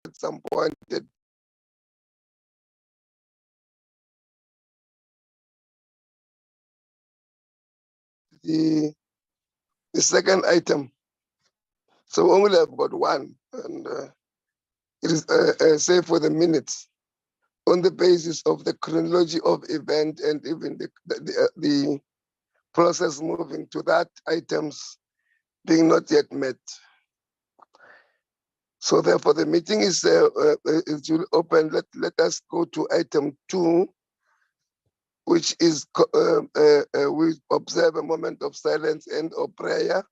at some point that the second item. So we only have got one, and it is saved for the minutes on the basis of the chronology of event and even the process moving to that items being not yet met. So therefore, the meeting is open. Let us go to item 2, which is we observe a moment of silence and or prayer.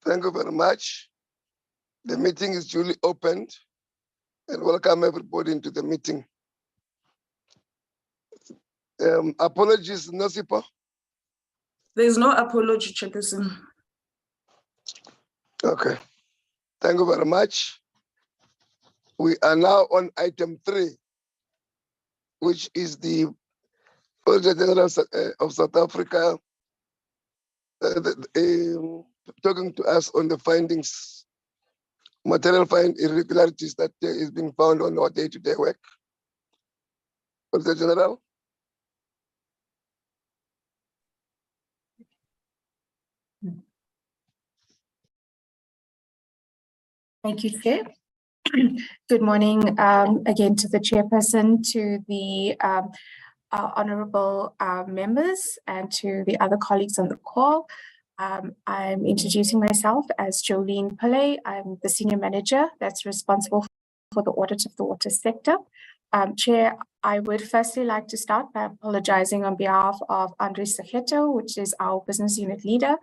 Thank you very much. The meeting is duly opened, and welcome everybody into the meeting. Apologies, Nosipo. There is no apology, Chairperson. Okay, thank you very much. We are now on item 3, which is the Auditor-General of South Africa talking to us on the findings, material irregularities that is being found on our day-to-day work. Auditor-General. Thank you, Chair. Good morning again to the Chairperson, to the honorable members, and to the other colleagues on the call. I'm introducing myself as Jolene Pillay. I'm the Senior Manager that's responsible for the audit of the water sector. Chair, I would firstly like to start by apologizing on behalf of Andre Sacheto, which is our business unit leader,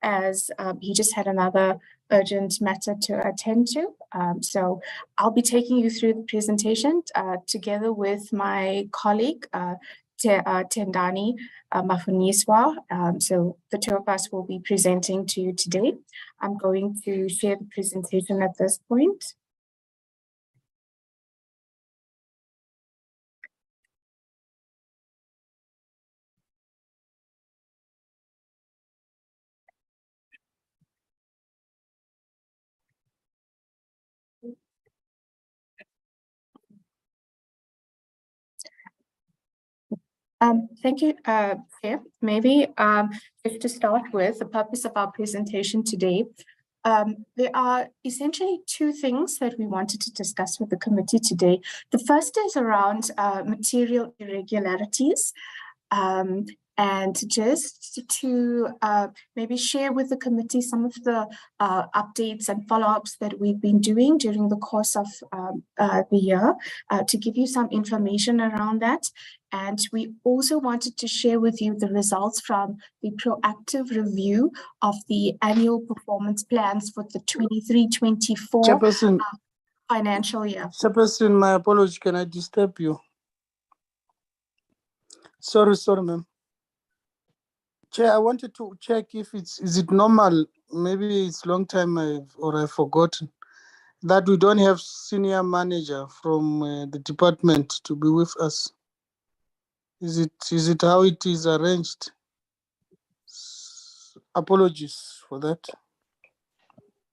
as he just had another urgent matter to attend to. So I'll be taking you through the presentation together with my colleague, Tendani Mafuniswa. So the two of us will be presenting to you today. I'm going to share the presentation at this point. Thank you, Chair. Maybe just to start with, the purpose of our presentation today, there are essentially two things that we wanted to discuss with the committee today. The first is around material irregularities, and just to maybe share with the committee some of the updates and follow-ups that we've been doing during the course of the year, to give you some information around that. And we also wanted to share with you the results from the proactive review of the annual performance plans for the 23-24 financial year. Chairperson, my apology, can I disturb you? Sorry, ma'am. Chair, I wanted to check if is it normal, maybe it's long time I've forgotten, that we don't have senior manager from the department to be with us. Is it how it is arranged? Apologies for that.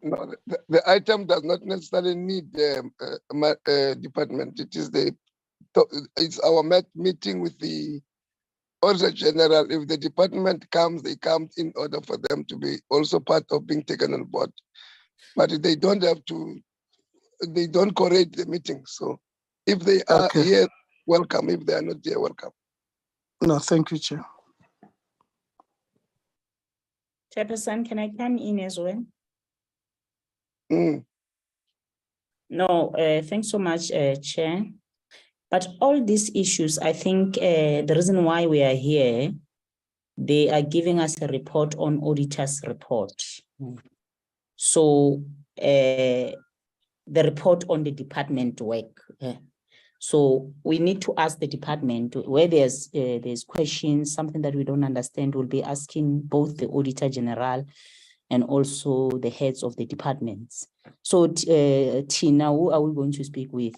No, the item does not necessarily need the department. It's our meeting with the Auditor-General. If the department comes, they come in order for them to be also part of being taken on board. But they don't have to, they don't correct the meeting. So if they are here, welcome. If they are not here, welcome. No, thank you, Chair. Chairperson, can I come in as well? Mm. No, thanks so much, Chair. But all these issues, I think the reason why we are here, they are giving us a report on auditor's report. So the report on the department work. So we need to ask the department where there's questions, something that we don't understand, we'll be asking both the Auditor General and also the heads of the departments. So Tina, who are we going to speak with?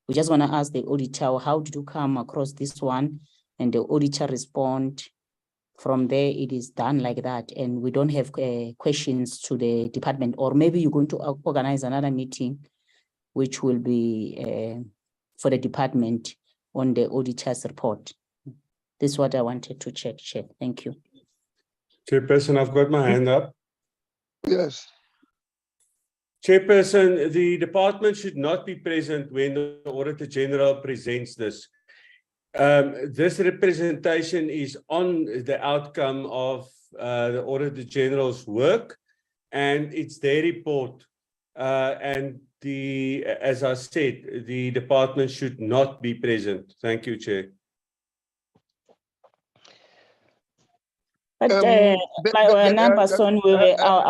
We just want to ask the auditor, how did you come across this one? And the auditor respond. From there, it is done like that. And we don't have questions to the department, or maybe you're going to organize another meeting, which will be for the department on the auditor's report. This is what I wanted to check, Chair. Thank you. Chairperson, I've got my hand up. Yes. Chairperson, the department should not be present when the Auditor General presents this. This representation is on the outcome of the Auditor General's work, and it's their report. And as I said, the department should not be present. Thank you, Chair. But I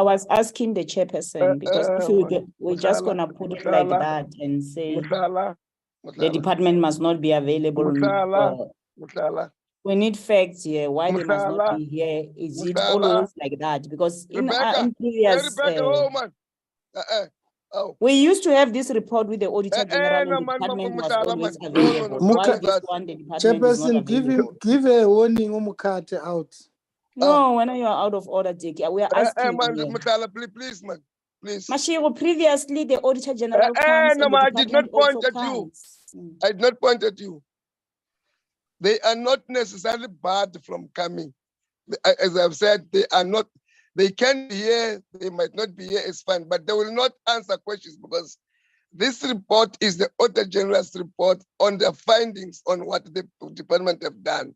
was asking the chairperson, because if we're just gonna put it like that and say the department must not be available. We need facts here. Why they must not be here? Is it always like that? Because in previous, we used to have this report with the Auditor General, and the department was always available. Why this one, the department is not available? Give a warning, Umukate out. No, when you are out of order, Jake, we are asking. Please, man, please. Mashiro, previously the Auditor General comes, and the I did not department point also at you. comes. I did not point at you. They are not necessarily barred from coming. As I've said, they are not. They can be here. They might not be here. It's fine, but they will not answer questions, because this report is the Auditor General's report on the findings on what the department have done.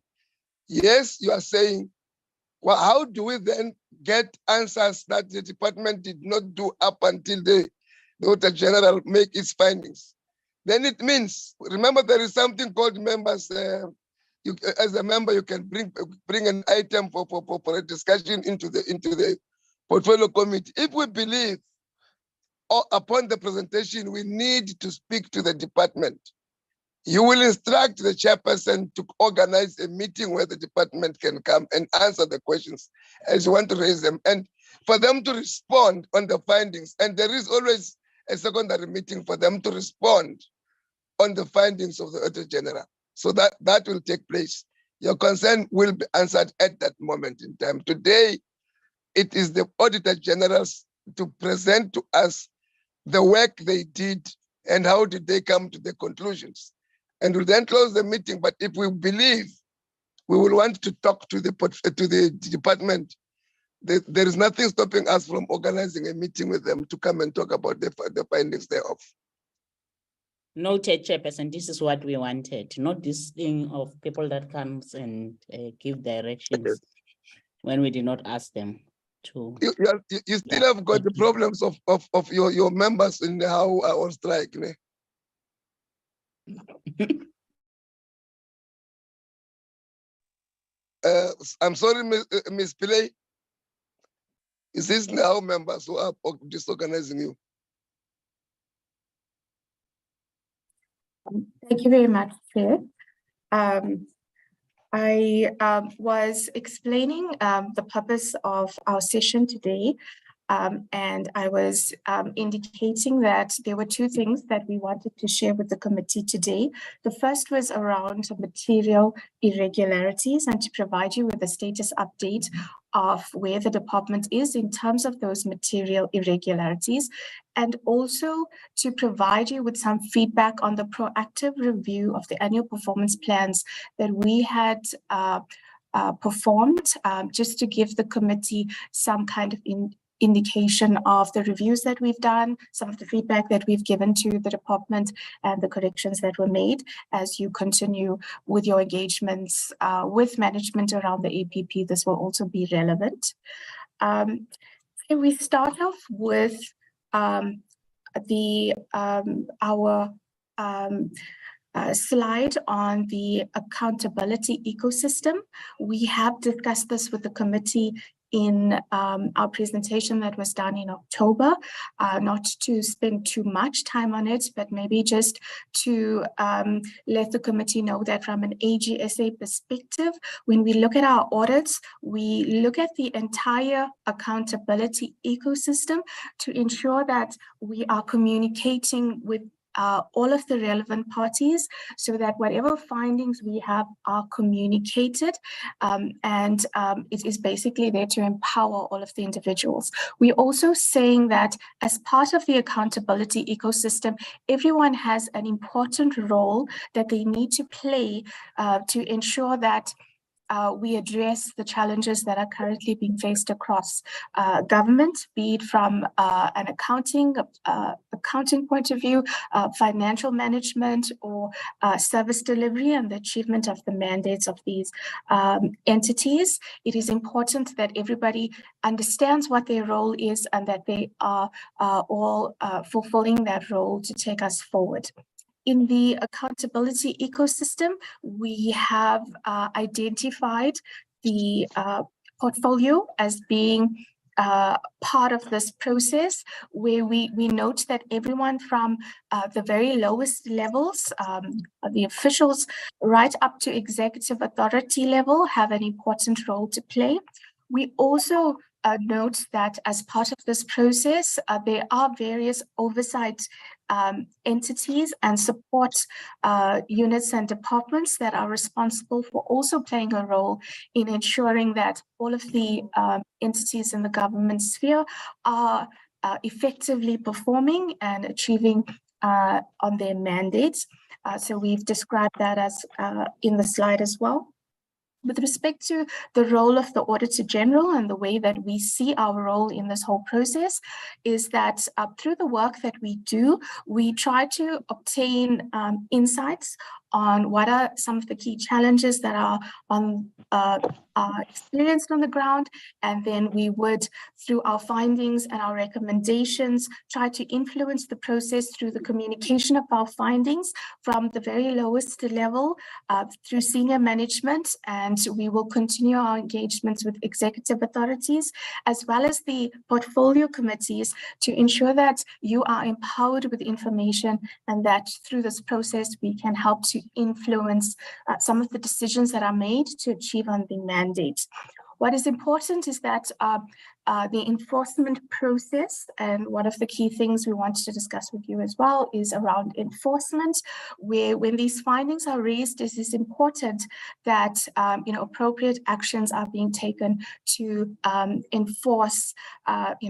Yes, you are saying, well, how do we then get answers that the department did not do up until the Auditor General make its findings? Then it means, remember, there is something called members. As a member, you can bring an item for a discussion into the portfolio committee. If we believe, or upon the presentation, we need to speak to the department, you will instruct the chairperson to organize a meeting where the department can come and answer the questions as you want to raise them, and for them to respond on the findings. And there is always a secondary meeting for them to respond on the findings of the Auditor General. So that will take place. Your concern will be answered at that moment in time. Today, it is the Auditor Generals to present to us the work they did and how did they come to the conclusions. And we'll then close the meeting. But if we believe we will want to talk to the department, there is nothing stopping us from organizing a meeting with them to come and talk about the findings thereof. Noted, Chairperson, this is what we wanted, not this thing of people that comes and give directions when we did not ask them to. You still have got the problems of your members in the how on strike. Ne? I'm sorry, Ms. Pillay. Is this now members who are disorganizing you? Thank you very much, Chair. I was explaining the purpose of our session today, and I was indicating that there were two things that we wanted to share with the committee today. The first was around material irregularities, and to provide you with a status update of where the department is in terms of those material irregularities, and also to provide you with some feedback on the proactive review of the annual performance plans that we had performed, just to give the committee some kind of indication of the reviews that we've done, some of the feedback that we've given to the department, and the corrections that were made as you continue with your engagements with management around the APP. This will also be relevant. And we start off with our slide on the accountability ecosystem. We have discussed this with the committee in our presentation that was done in October, not to spend too much time on it, but maybe just to let the committee know that from an AGSA perspective, when we look at our audits, we look at the entire accountability ecosystem to ensure that we are communicating with all of the relevant parties so that whatever findings we have are communicated, and it is basically there to empower all of the individuals. We're also saying that as part of the accountability ecosystem, everyone has an important role that they need to play to ensure that we address the challenges that are currently being faced across government, be it from an accounting point of view, financial management, or service delivery and the achievement of the mandates of these entities. It is important that everybody understands what their role is and that they are all fulfilling that role to take us forward. In the accountability ecosystem, we have identified the portfolio as being part of this process, where we note that everyone from the very lowest levels, the officials, right up to executive authority level, have an important role to play. We also note that as part of this process, there are various oversight entities and support units and departments that are responsible for also playing a role in ensuring that all of the entities in the government sphere are effectively performing and achieving on their mandates. So we've described that as in the slide as well. With respect to the role of the Auditor-General and the way that we see our role in this whole process is that through the work that we do, we try to obtain insights on what are some of the key challenges that are experienced on the ground, and then we would, through our findings and our recommendations, try to influence the process through the communication of our findings from the very lowest level through senior management, and we will continue our engagements with executive authorities as well as the portfolio committees to ensure that you are empowered with information and that through this process we can help to influence some of the decisions that are made to achieve on the mandate. What is important is that the enforcement process, and one of the key things we want to discuss with you as well is around enforcement, where when these findings are raised, it is important that appropriate actions are being taken to enforce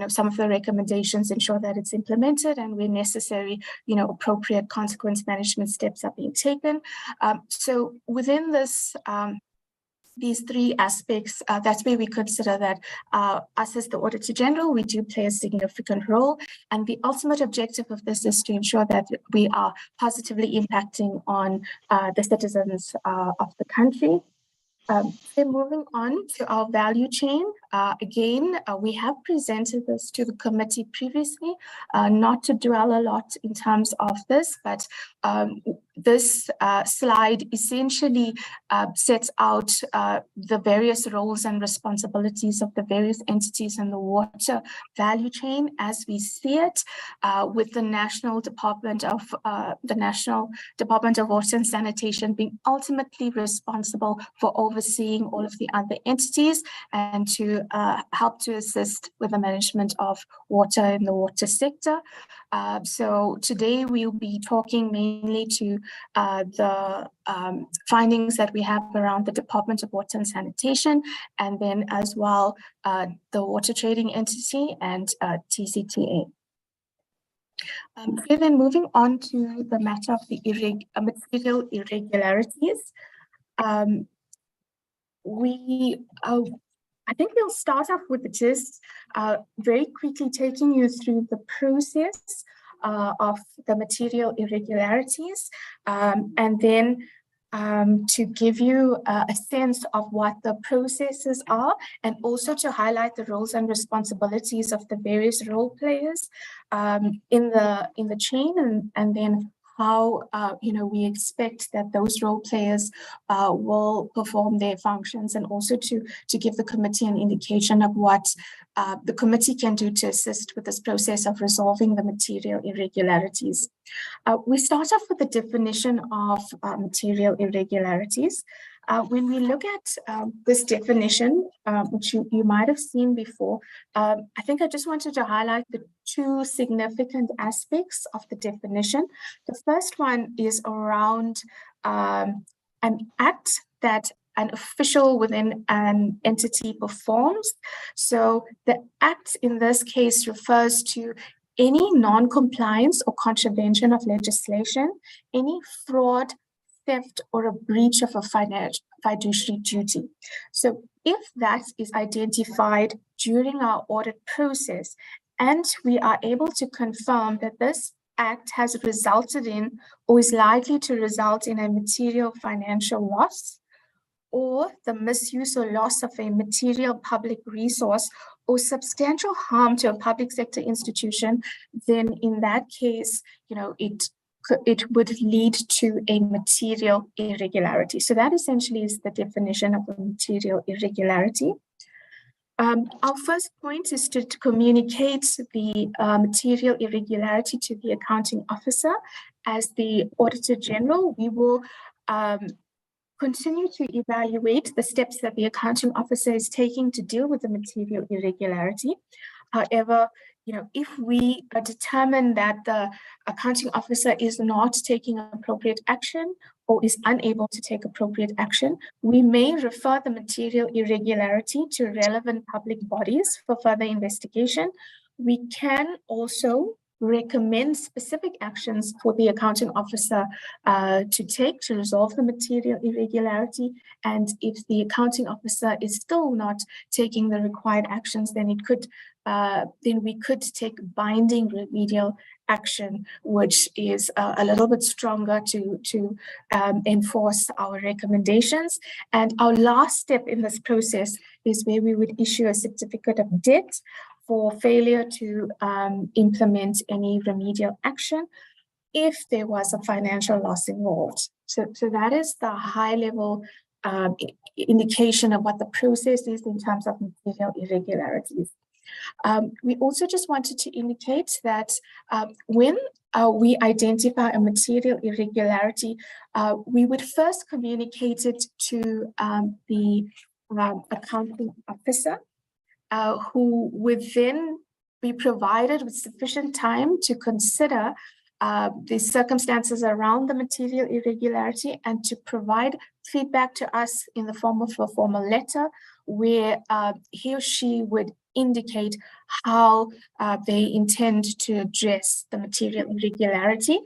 some of the recommendations, ensure that it's implemented, and where necessary, appropriate consequence management steps are being taken. So within this these three aspects, that's where we consider that us as the Auditor-General, we do play a significant role. And the ultimate objective of this is to ensure that we are positively impacting on the citizens of the country. Then moving on to our value chain, again, we have presented this to the committee previously, not to dwell a lot in terms of this, but this slide essentially sets out the various roles and responsibilities of the various entities in the water value chain as we see it, with the National Department of Water and Sanitation being ultimately responsible for overseeing all of the other entities and to help to assist with the management of water in the water sector. So today we'll be talking mainly to the findings that we have around the Department of Water and Sanitation, and then as well the water trading entity and TCTA. Okay, then moving on to the matter of the material irregularities. I think we'll start off with just very quickly taking you through the process of the material irregularities, and then to give you a sense of what the processes are, and also to highlight the roles and responsibilities of the various role players in the chain, and then how we expect that those role players will perform their functions, and also to give the committee an indication of what the committee can do to assist with this process of resolving the material irregularities. We start off with the definition of material irregularities. When we look at this definition, which you might have seen before, I think I just wanted to highlight the two significant aspects of the definition. The first one is around an act that an official within an entity performs. So the act in this case refers to any non-compliance or contravention of legislation, any fraud, theft, or a breach of a fiduciary duty. So if that is identified during our audit process, and we are able to confirm that this act has resulted in or is likely to result in a material financial loss, or the misuse or loss of a material public resource, or substantial harm to a public sector institution, then in that case, it would lead to a material irregularity. So that essentially is the definition of a material irregularity. Our first point is to communicate the material irregularity to the accounting officer. As the Auditor-General, we will continue to evaluate the steps that the accounting officer is taking to deal with the material irregularity. However, if we determine that the accounting officer is not taking appropriate action or is unable to take appropriate action, we may refer the material irregularity to relevant public bodies for further investigation. We can also recommend specific actions for the accounting officer to take to resolve the material irregularity. And if the accounting officer is still not taking the required actions, then we could take binding remedial action, which is a little bit stronger to enforce our recommendations. And our last step in this process is where we would issue a certificate of debt for failure to implement any remedial action if there was a financial loss involved. So that is the high level indication of what the process is in terms of material irregularities. We also just wanted to indicate that when we identify a material irregularity, we would first communicate it to the accounting officer, who would then be provided with sufficient time to consider the circumstances around the material irregularity and to provide feedback to us in the form of a formal letter where he or she would indicate how they intend to address the material irregularity.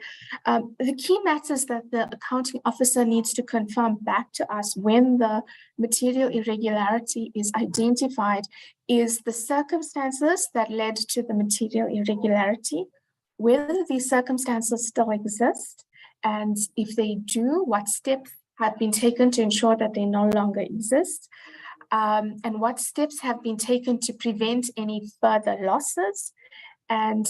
The key matters that the accounting officer needs to confirm back to us when the material irregularity is identified is the circumstances that led to the material irregularity, whether these circumstances still exist, and if they do, what steps have been taken to ensure that they no longer exist, and what steps have been taken to prevent any further losses, and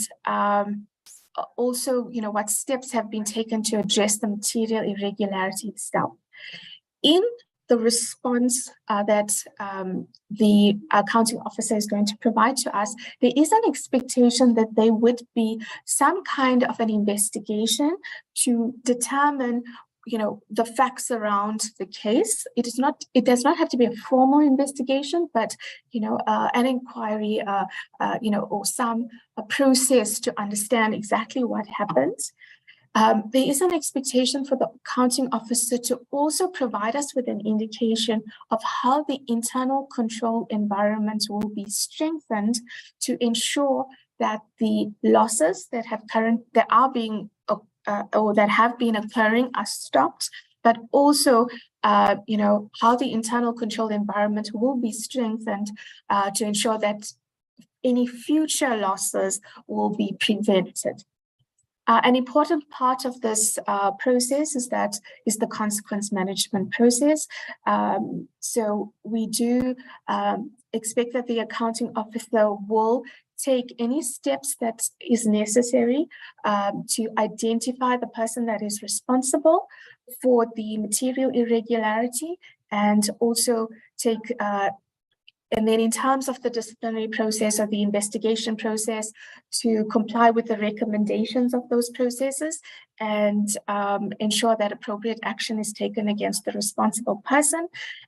also, what steps have been taken to address the material irregularity itself. In the response that the accounting officer is going to provide to us, there is an expectation that there would be some kind of an investigation to determine the facts around the case. It does not have to be a formal investigation, but an inquiry, or some process to understand exactly what happened. There is an expectation for the accounting officer to also provide us with an indication of how the internal control environment will be strengthened to ensure that the losses that have been occurring are stopped, but also how the internal control environment will be strengthened to ensure that any future losses will be prevented. An important part of this process is the consequence management process. So we do expect that the accounting officer will take any steps that is necessary to identify the person that is responsible for the material irregularity, and also take and then in terms of the disciplinary process or the investigation process, to comply with the recommendations of those processes and ensure that appropriate action is taken against the responsible person.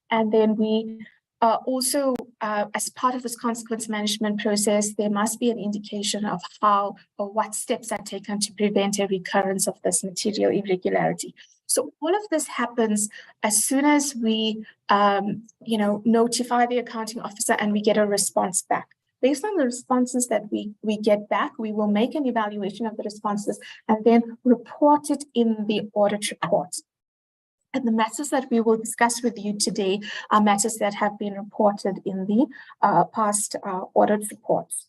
And then we also, as part of this consequence management process, there must be an indication of how or what steps are taken to prevent a recurrence of this material irregularity. So all of this happens as soon as we, notify the accounting officer and we get a response back. Based on the responses that we get back, we will make an evaluation of the responses and then report it in the audit report. And the matters that we will discuss with you today are matters that have been reported in the past audit reports.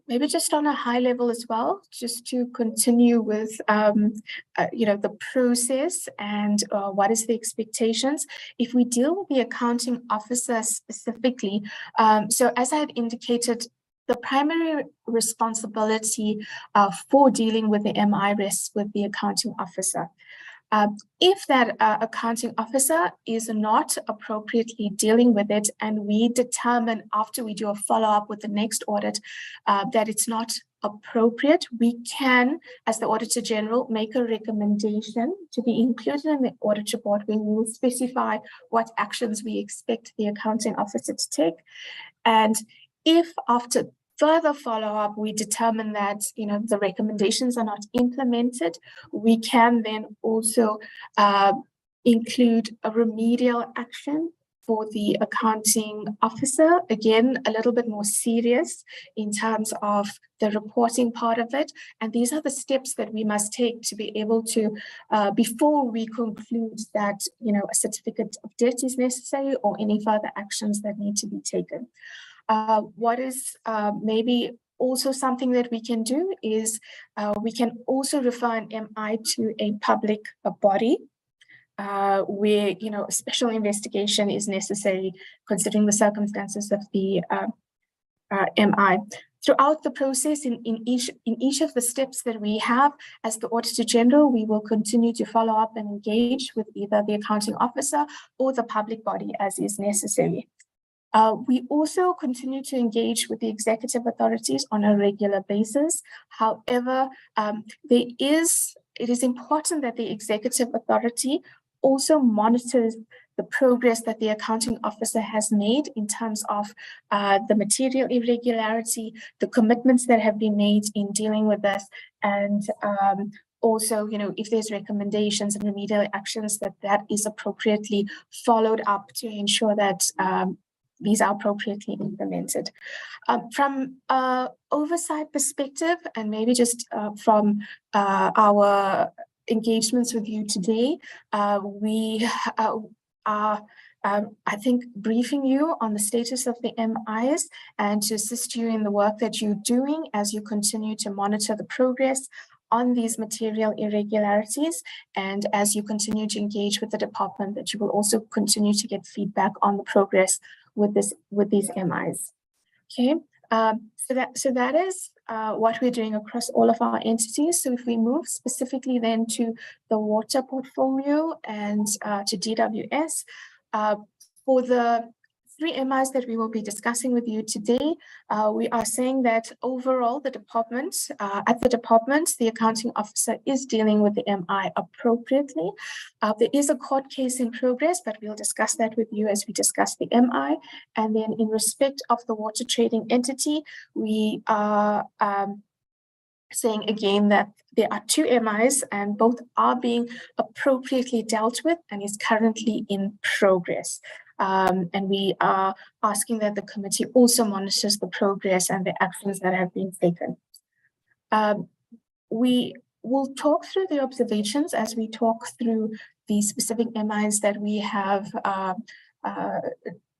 Maybe just on a high level as well, just to continue with, the process and what is the expectations. If we deal with the accounting officer specifically, so as I had indicated, the primary responsibility for dealing with the MI rests with the accounting officer. If that accounting officer is not appropriately dealing with it, and we determine after we do a follow-up with the next audit that it's not appropriate, we can, as the Auditor General, make a recommendation to be included in the audit report where we will specify what actions we expect the accounting officer to take. And if after further follow-up, we determine that the recommendations are not implemented, we can then also include a remedial action for the accounting officer. Again, a little bit more serious in terms of the reporting part of it. And these are the steps that we must take to be able to, before we conclude that a certificate of debt is necessary or any further actions that need to be taken. What is maybe also something that we can do is we can also refer an MI to a public body where a special investigation is necessary considering the circumstances of the MI. Throughout the process, in each of the steps that we have as the Auditor General, we will continue to follow up and engage with either the accounting officer or the public body as is necessary. We also continue to engage with the executive authorities on a regular basis. However, it is important that the executive authority also monitors the progress that the accounting officer has made in terms of the material irregularity, the commitments that have been made in dealing with this, and also, if there's recommendations and remedial actions, that is appropriately followed up to ensure that these are appropriately implemented. From an oversight perspective, and maybe just from our engagements with you today, we are, I think, briefing you on the status of the MIs and to assist you in the work that you're doing as you continue to monitor the progress on these material irregularities, and as you continue to engage with the department, that you will also continue to get feedback on the progress with these MIs. Okay, so that is what we're doing across all of our entities. So if we move specifically then to the water portfolio and to DWS, for the 3 MIs that we will be discussing with you today, we are saying that overall the department, the accounting officer is dealing with the MI appropriately. There is a court case in progress, but we'll discuss that with you as we discuss the MI. And then in respect of the water trading entity, we are saying again that there are 2 MIs and both are being appropriately dealt with and is currently in progress. And we are asking that the committee also monitors the progress and the actions that have been taken. We will talk through the observations as we talk through the specific MIs that we have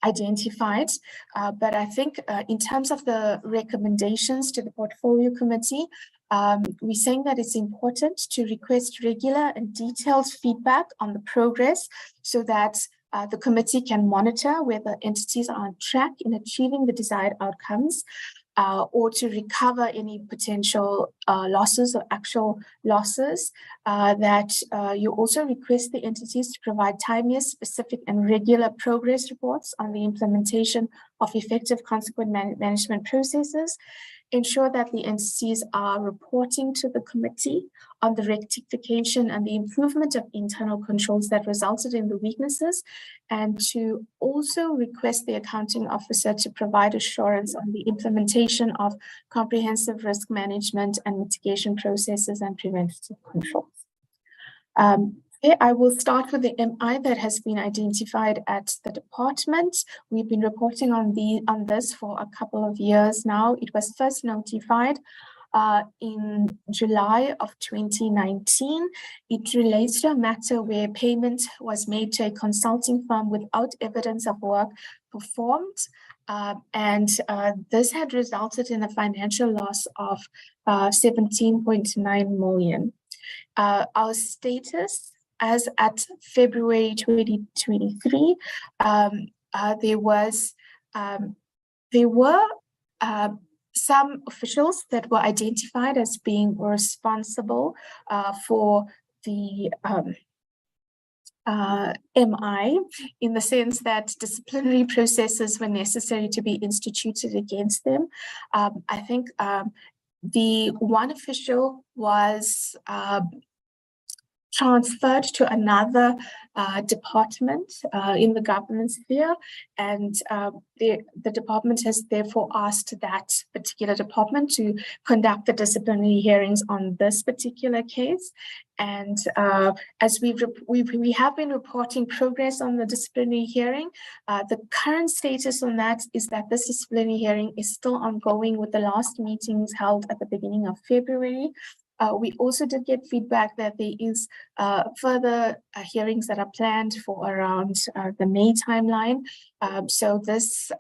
identified. But I think in terms of the recommendations to the portfolio committee, we're saying that it's important to request regular and detailed feedback on the progress so that the committee can monitor whether entities are on track in achieving the desired outcomes. or to recover any potential losses or actual losses, that you also request the entities to provide timely, specific and regular progress reports on the implementation of effective consequent management processes. Ensure that the entities are reporting to the committee on the rectification and the improvement of internal controls that resulted in the weaknesses, and to also request the accounting officer to provide assurance on the implementation of comprehensive risk management and mitigation processes and preventative controls. I will start with the MI that has been identified at the department. We've been reporting on this for a couple of years now. It was first notified in July of 2019. It relates to a matter where payment was made to a consulting firm without evidence of work performed. This had resulted in a financial loss of 17.9 million. Our status as at February 2023, there were some officials that were identified as being responsible for the MI, in the sense that disciplinary processes were necessary to be instituted against them. I think the one official was transferred to another department in the government sphere, and the department has therefore asked that particular department to conduct the disciplinary hearings on this particular case. And as we have been reporting progress on the disciplinary hearing, the current status on that is that this disciplinary hearing is still ongoing, with the last meetings held at the beginning of February. We also did get feedback that there is further hearings that are planned for around the May timeline. So this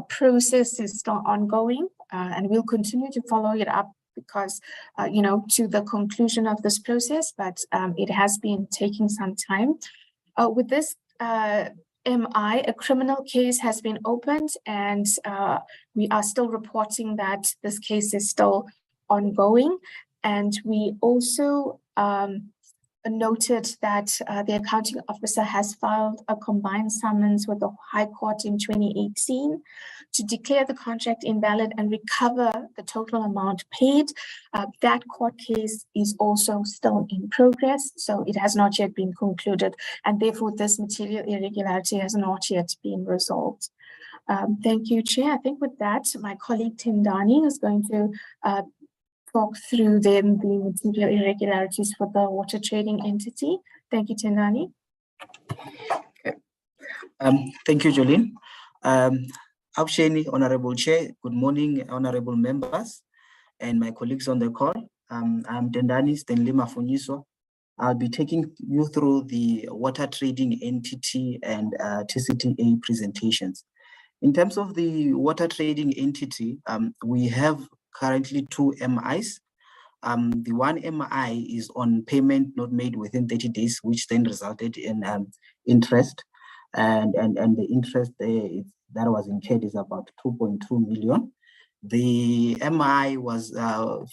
process is still ongoing, and we'll continue to follow it up because, to the conclusion of this process, but it has been taking some time. With this MI, a criminal case has been opened, and we are still reporting that this case is still ongoing. And we also noted that the accounting officer has filed a combined summons with the High Court in 2018 to declare the contract invalid and recover the total amount paid. That court case is also still in progress, so it has not yet been concluded, and therefore this material irregularity has not yet been resolved. Thank you, Chair. I think with that, my colleague Tendani is going to talk through then the material irregularities for the water trading entity. Thank you, Tendani. Okay. Thank you, Jolene. Absheni, Honorable Chair, good morning, honorable members and my colleagues on the call. I'm Tendani Stanley Mafuniso. I'll be taking you through the water trading entity and TCTA presentations. In terms of the water trading entity, we have currently two MIs. The one MI is on payment not made within 30 days, which then resulted in interest, and the interest that was incurred is about 2.2 million. The MI was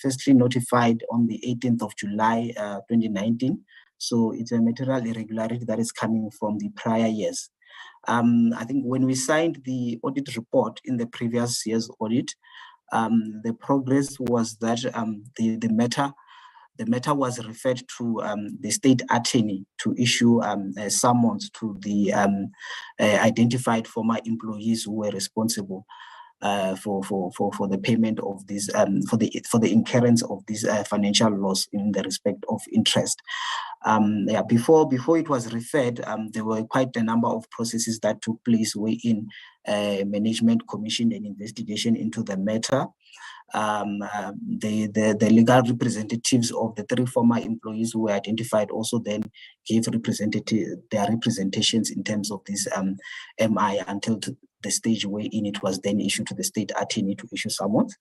firstly notified on the 18th of July 2019, so it's a material irregularity that is coming from the prior years. I think when we signed the audit report in the previous year's audit, the progress was that the matter was referred to the state attorney to issue summons to the identified former employees who were responsible for the payment of this for the incurrence of this financial loss in the respect of interest. Before it was referred, there were quite a number of processes that took place wherein management commissioned an investigation into the matter. The legal representatives of the three former employees who were identified also then gave their representations in terms of this MI until the stage wherein it was then issued to the state attorney to issue summons.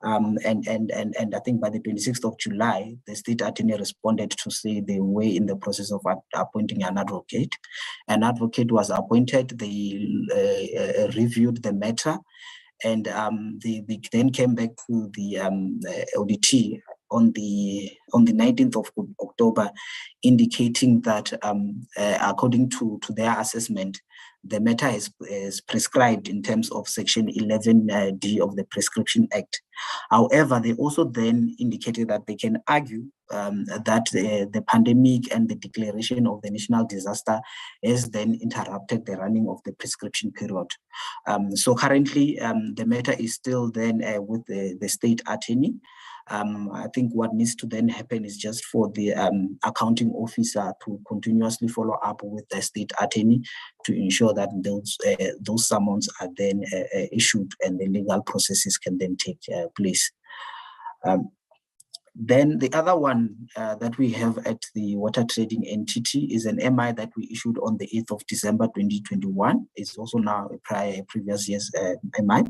And I think by the 26th of July, the state attorney responded to say they were in the process of appointing an advocate. An advocate was appointed, they reviewed the matter, and they then came back to the auditee on the 19th of October, indicating that according to their assessment, the matter is prescribed in terms of Section 11D of the Prescription Act. However, they also then indicated that they can argue that the pandemic and the declaration of the national disaster has then interrupted the running of the prescription period. So currently, the matter is still then with the state attorney. I think what needs to then happen is just for the accounting officer to continuously follow up with the state attorney to ensure that those summons are then issued and the legal processes can then take place. Then the other one that we have at the water trading entity is an MI that we issued on the 8th of December 2021. It's also now a previous year's MI.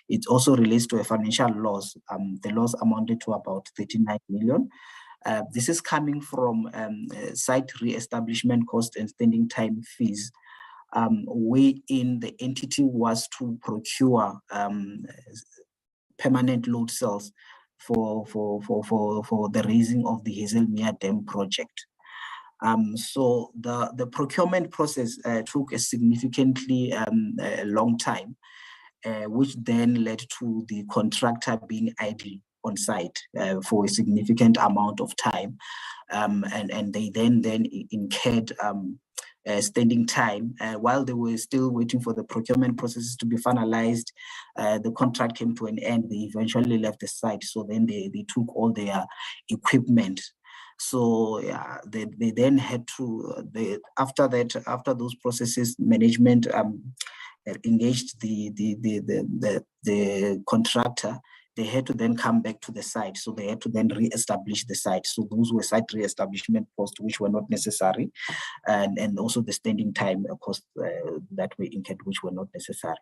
It also relates to a financial loss. The loss amounted to about 39 million. This is coming from site re-establishment cost and standing time fees, wherein the entity was to procure permanent load cells for the raising of the Hazelmere Dam project. So the procurement process took a significantly long time, which then led to the contractor being idle on site for a significant amount of time, and they then incurred standing time while they were still waiting for the procurement processes to be finalized. The contract came to an end. They eventually left the site, so then they took all their equipment. So yeah, they then had to, after those processes, management engaged the contractor. They had to then come back to the site. So they had to then re-establish the site. So those were site re-establishment costs which were not necessary, and also the standing time costs that were incurred which were not necessary.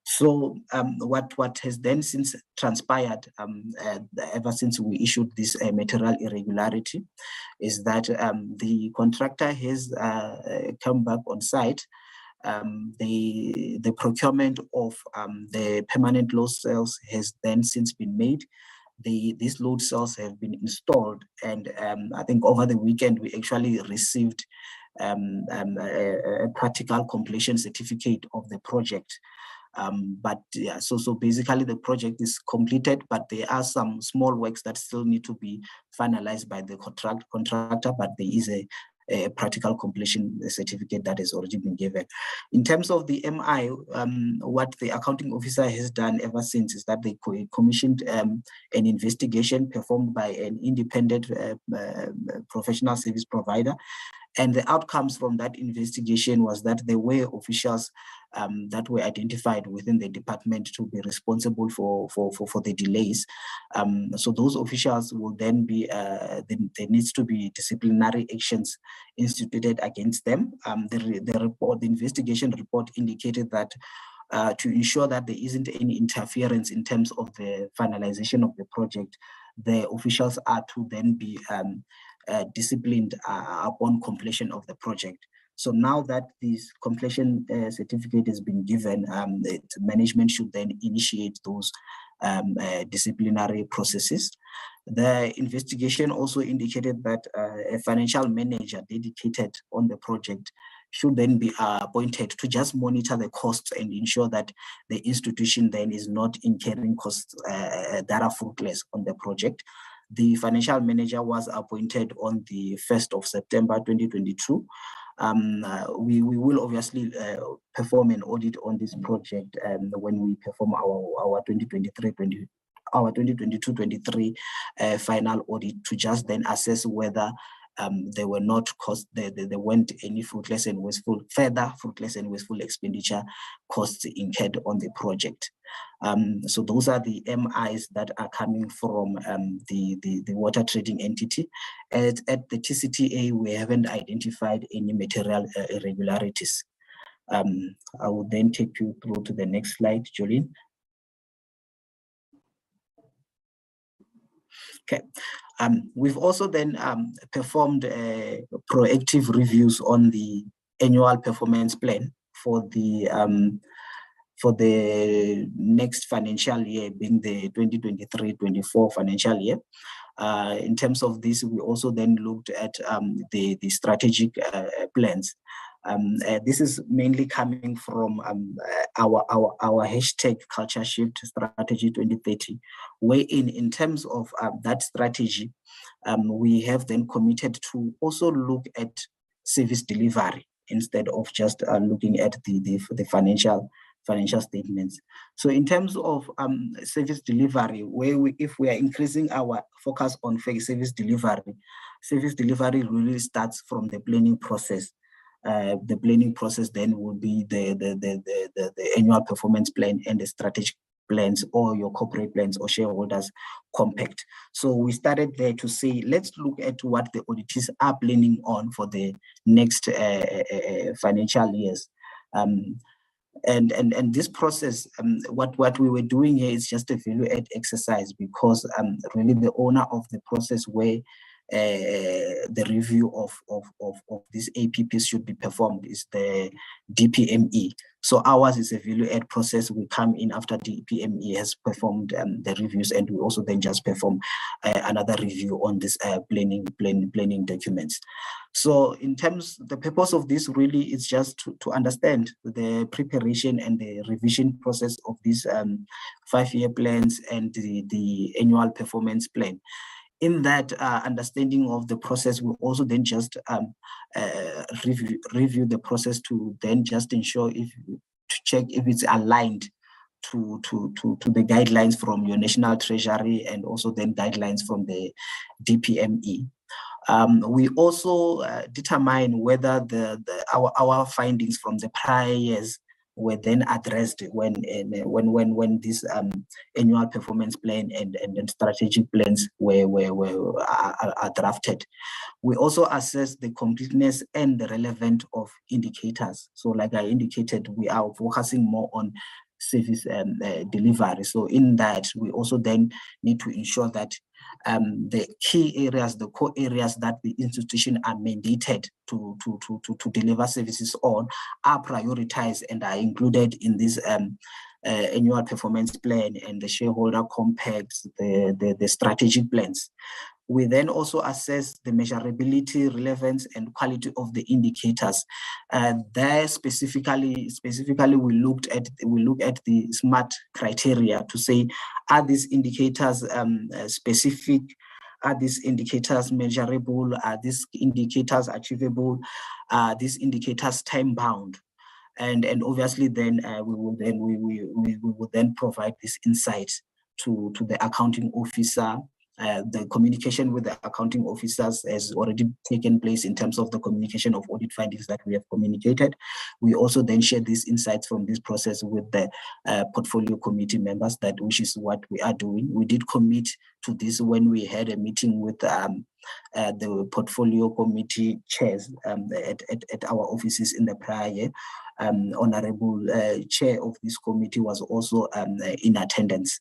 So what has then since transpired ever since we issued this material irregularity is that the contractor has come back on site. The procurement of the permanent load cells has then since been made. These load cells have been installed, and I think over the weekend we actually received a practical completion certificate of the project. But yeah, so basically the project is completed, but there are some small works that still need to be finalized by the contractor, but there is a practical completion certificate that has already been given. In terms of the MI, what the accounting officer has done ever since is that they commissioned an investigation performed by an independent professional service provider. And the outcomes from that investigation was that there were officials that were identified within the department to be responsible for the delays. So those officials will then be, there needs to be disciplinary actions instituted against them. The investigation report indicated that to ensure that there isn't any interference in terms of the finalization of the project, the officials are to then be disciplined upon completion of the project. So now that this completion certificate has been given, management should then initiate those disciplinary processes. The investigation also indicated that a financial manager dedicated on the project should then be appointed to just monitor the costs and ensure that the institution then is not incurring costs that are fruitless on the project. The financial manager was appointed on the 1st of September 2022. We will obviously perform an audit on this project when we perform our 2022-23 final audit to just then assess whether there were not costs, there weren't any further fruitless and wasteful expenditure costs incurred on the project. So those are the MIs that are coming from the water trading entity. At the TCTA, we haven't identified any material irregularities. I will then take you through to the next slide, Jolene. Okay. We've also then performed proactive reviews on the annual performance plan for the for the next financial year, being the 2023-24 financial year. In terms of this, we also then looked at the strategic plans. This is mainly coming from our hashtag Culture Shift Strategy 2030, where in terms of that strategy, we have then committed to also look at service delivery instead of just looking at the financial statements. So in terms of service delivery, if we are increasing our focus on service delivery really starts from the planning process. The planning process then will be the annual performance plan and the strategic plans, or your corporate plans or shareholders compact. So we started there to say, let's look at what the auditors are planning on for the next financial years. And this process, what we were doing here is just a value add exercise, because really the owner of the process where the review of these APPs should be performed is the DPME. So ours is a value add process. We come in after DPME has performed the reviews, and we also then just perform another review on this planning documents. So in terms, the purpose of this really is just to understand the preparation and the revision process of these 5-year plans and the annual performance plan. In that understanding of the process, we also then just review the process to then just ensure to check if it's aligned to the guidelines from your National Treasury and also then guidelines from the DPME. We also determine whether our findings from the prior years were then addressed when this annual performance plan and strategic plans are drafted. We also assess the completeness and the relevance of indicators. So like I indicated, we are focusing more on service delivery. So in that, we also then need to ensure that the key areas, the core areas that the institution are mandated to deliver services on are prioritized and are included in this annual performance plan and the shareholder compacts, the strategic plans. We then also assess the measurability, relevance, and quality of the indicators. There specifically we look at the SMART criteria to say, are these indicators specific? Are these indicators measurable? Are these indicators achievable? Are these indicators time bound? And obviously then we will then provide this insight to the accounting officer. The communication with the accounting officers has already taken place in terms of the communication of audit findings that we have communicated. We also then share these insights from this process with the portfolio committee members, which is what we are doing. We did commit to this when we had a meeting with the portfolio committee chairs at our offices in the prior year. Honorable chair of this committee was also in attendance.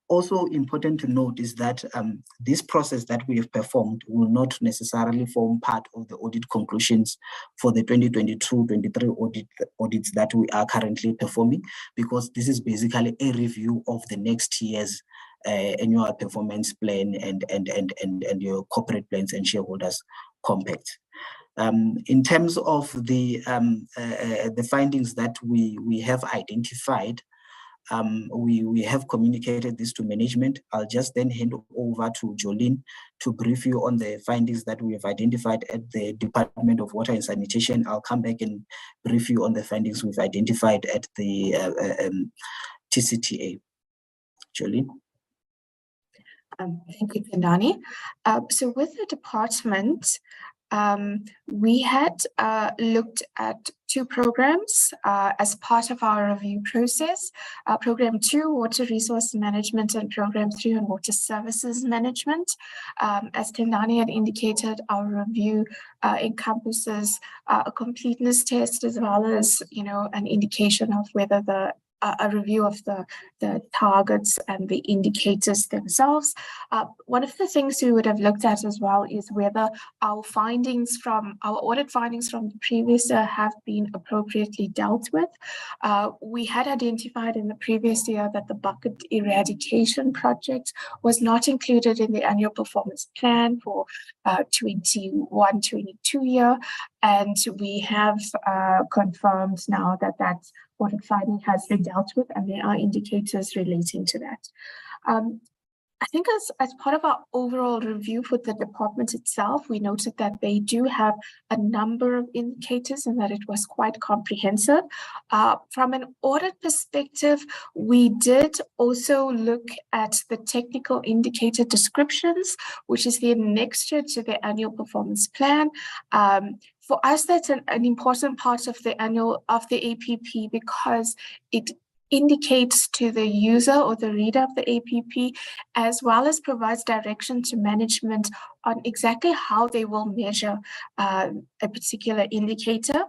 Also important to note is that this process that we have performed will not necessarily form part of the audit conclusions for the 2022-23 audits that we are currently performing, because this is basically a review of the next year's annual performance plan and your corporate plans and shareholders compact. In terms of the findings that we have identified, we have communicated this to management. I'll just then hand over to Jolene to brief you on the findings that we have identified at the Department of Water and Sanitation. I'll come back and brief you on the findings we've identified at the TCTA. Jolene. Thank you, Tendani. So with the department, we had looked at 2 programs as part of our review process. Program 2, Water Resource Management, and Program 3 on Water Services Management. As Tendani had indicated, our review encompasses a completeness test as well as, an indication of whether the a review of the targets and the indicators themselves. One of the things we would have looked at as well is whether our audit findings from the previous year have been appropriately dealt with. We had identified in the previous year that the bucket eradication project was not included in the annual performance plan for 21-22 year, and we have confirmed now that that audit finding has been dealt with, and there are indicators relating to that. I think as part of our overall review for the department itself, we noted that they do have a number of indicators and that it was quite comprehensive. From an audit perspective, we did also look at the technical indicator descriptions, which is the annexure to the annual performance plan. For us, that's an important part of the APP because it indicates to the user or the reader of the APP, as well as provides direction to management on exactly how they will measure a particular indicator.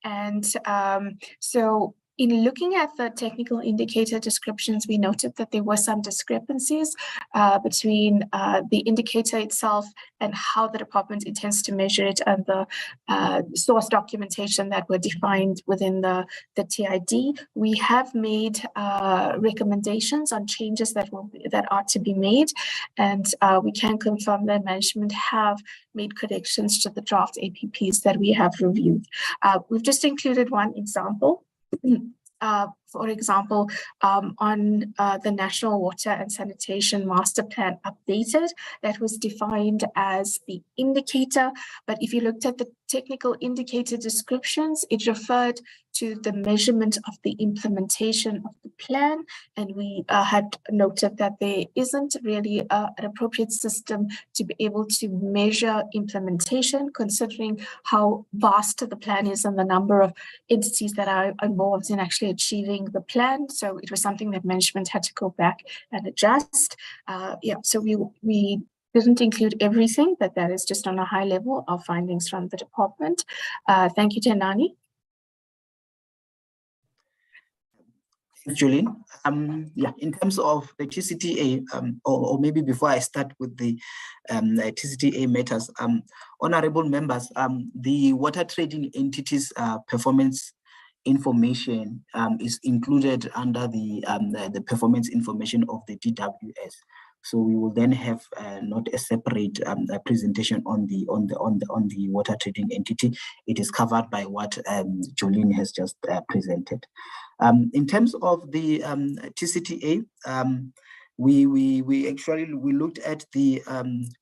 And so in looking at the technical indicator descriptions, we noted that there were some discrepancies between the indicator itself and how the department intends to measure it and the source documentation that were defined within the TID. We have made recommendations on changes that are to be made, and we can confirm that management have made corrections to the draft APPs that we have reviewed. We've just included one example. For example, on the National Water and Sanitation Master Plan updated, that was defined as the indicator. But if you looked at the technical indicator descriptions, it referred to the measurement of the implementation of the plan. And we had noted that there isn't really an appropriate system to be able to measure implementation, considering how vast the plan is and the number of entities that are involved in actually achieving the plan. So it was something that management had to go back and adjust. So we didn't include everything, but that is just on a high level of findings from the department. Thank you, Tenani. Thanks, Jolene. In terms of the TCTA, or maybe before I start with the TCTA matters, honorable members, the water trading entities performance information is included under the performance information of the DWS. So we will then have not a separate presentation on the water trading entity. It is covered by what Jolene has just presented. In terms of the TCTA, we actually looked at the